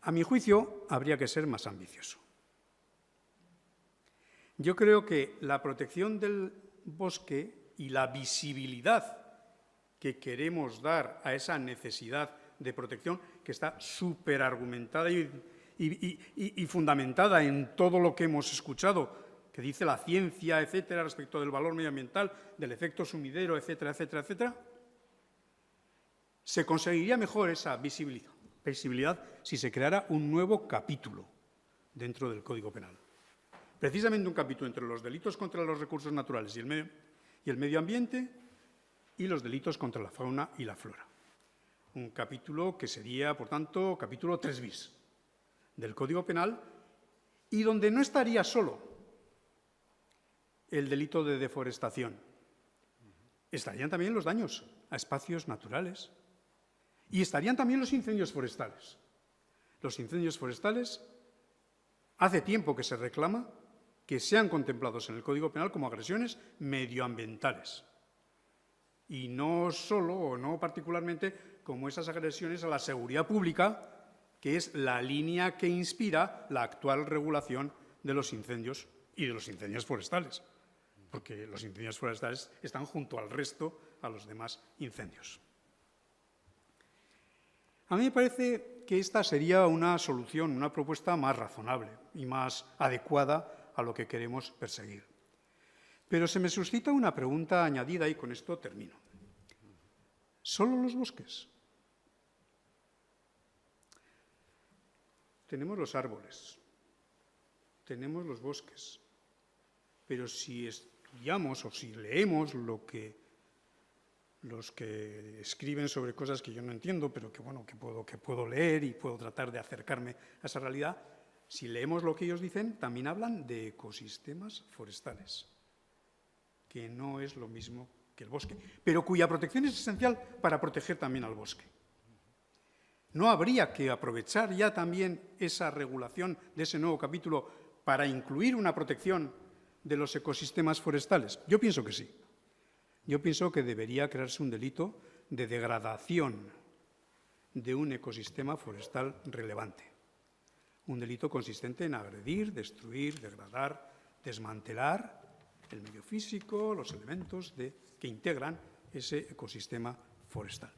A mi juicio, habría que ser más ambicioso. Yo creo que la protección del bosque y la visibilidad que queremos dar a esa necesidad de protección, que está súper argumentada y fundamentada en todo lo que hemos escuchado, que dice la ciencia, etcétera, respecto del valor medioambiental, del efecto sumidero, etcétera, etcétera, etcétera, se conseguiría mejor esa visibilidad si se creara un nuevo capítulo dentro del Código Penal. Precisamente un capítulo entre los delitos contra los recursos naturales y el medio ambiente y los delitos contra la fauna y la flora. Un capítulo que sería, por tanto, capítulo 3 bis del Código Penal y donde no estaría solo el delito de deforestación. Estarían también los daños a espacios naturales y estarían también los incendios forestales. Los incendios forestales hace tiempo que se reclama que sean contemplados en el Código Penal como agresiones medioambientales. Y no solo o no particularmente como esas agresiones a la seguridad pública, que es la línea que inspira la actual regulación de los incendios y de los incendios forestales, porque los incendios forestales están junto al resto, a los demás incendios. A mí me parece que esta sería una solución, una propuesta más razonable y más adecuada a lo que queremos perseguir. Pero se me suscita una pregunta añadida y con esto termino. ¿Solo los bosques? Tenemos los árboles, tenemos los bosques, pero si estudiamos o si leemos los que escriben sobre cosas que yo no entiendo, pero que puedo leer y puedo tratar de acercarme a esa realidad, si leemos lo que ellos dicen, también hablan de ecosistemas forestales, que no es lo mismo que el bosque, pero cuya protección es esencial para proteger también al bosque. ¿No habría que aprovechar ya también esa regulación de ese nuevo capítulo para incluir una protección de los ecosistemas forestales? Yo pienso que sí. Yo pienso que debería crearse un delito de degradación de un ecosistema forestal relevante. Un delito consistente en agredir, destruir, degradar, desmantelar el medio físico, los elementos que integran ese ecosistema forestal.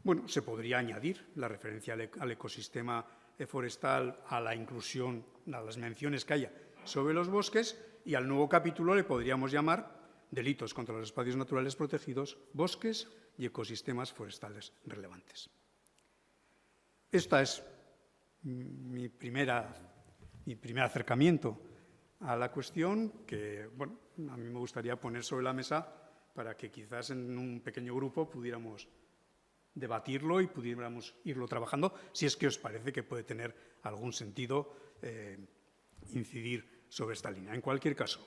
Bueno, se podría añadir la referencia al ecosistema forestal a la inclusión, a las menciones que haya sobre los bosques, y al nuevo capítulo le podríamos llamar delitos contra los espacios naturales protegidos, bosques y ecosistemas forestales relevantes. Esta es mi primer acercamiento a la cuestión que, bueno, a mí me gustaría poner sobre la mesa para que quizás en un pequeño grupo pudiéramos debatirlo y pudiéramos irlo trabajando, si es que os parece que puede tener algún sentido incidir sobre esta línea. En cualquier caso,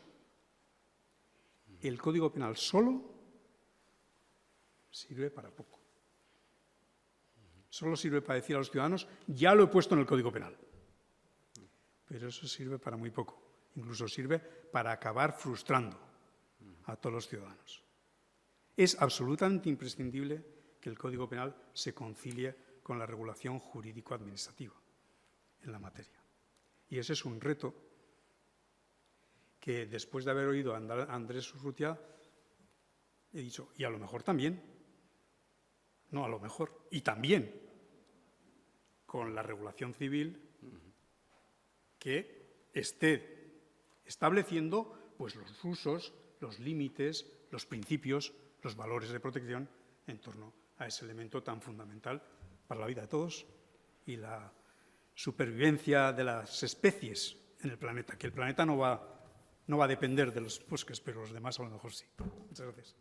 el Código Penal solo sirve para poco. Solo sirve para decir a los ciudadanos, ya lo he puesto en el Código Penal. Pero eso sirve para muy poco. Incluso sirve para acabar frustrando a todos los ciudadanos. Es absolutamente imprescindible que el Código Penal se concilie con la regulación jurídico-administrativa en la materia. Y ese es un reto que, después de haber oído a Andrés Urrutia, he dicho, y a lo mejor también, no a lo mejor, y también con la regulación civil que esté estableciendo pues, los usos, los límites, los principios, los valores de protección en torno a ese elemento tan fundamental para la vida de todos y la supervivencia de las especies en el planeta, que el planeta no va a depender de los bosques, pero los demás a lo mejor sí. Muchas gracias.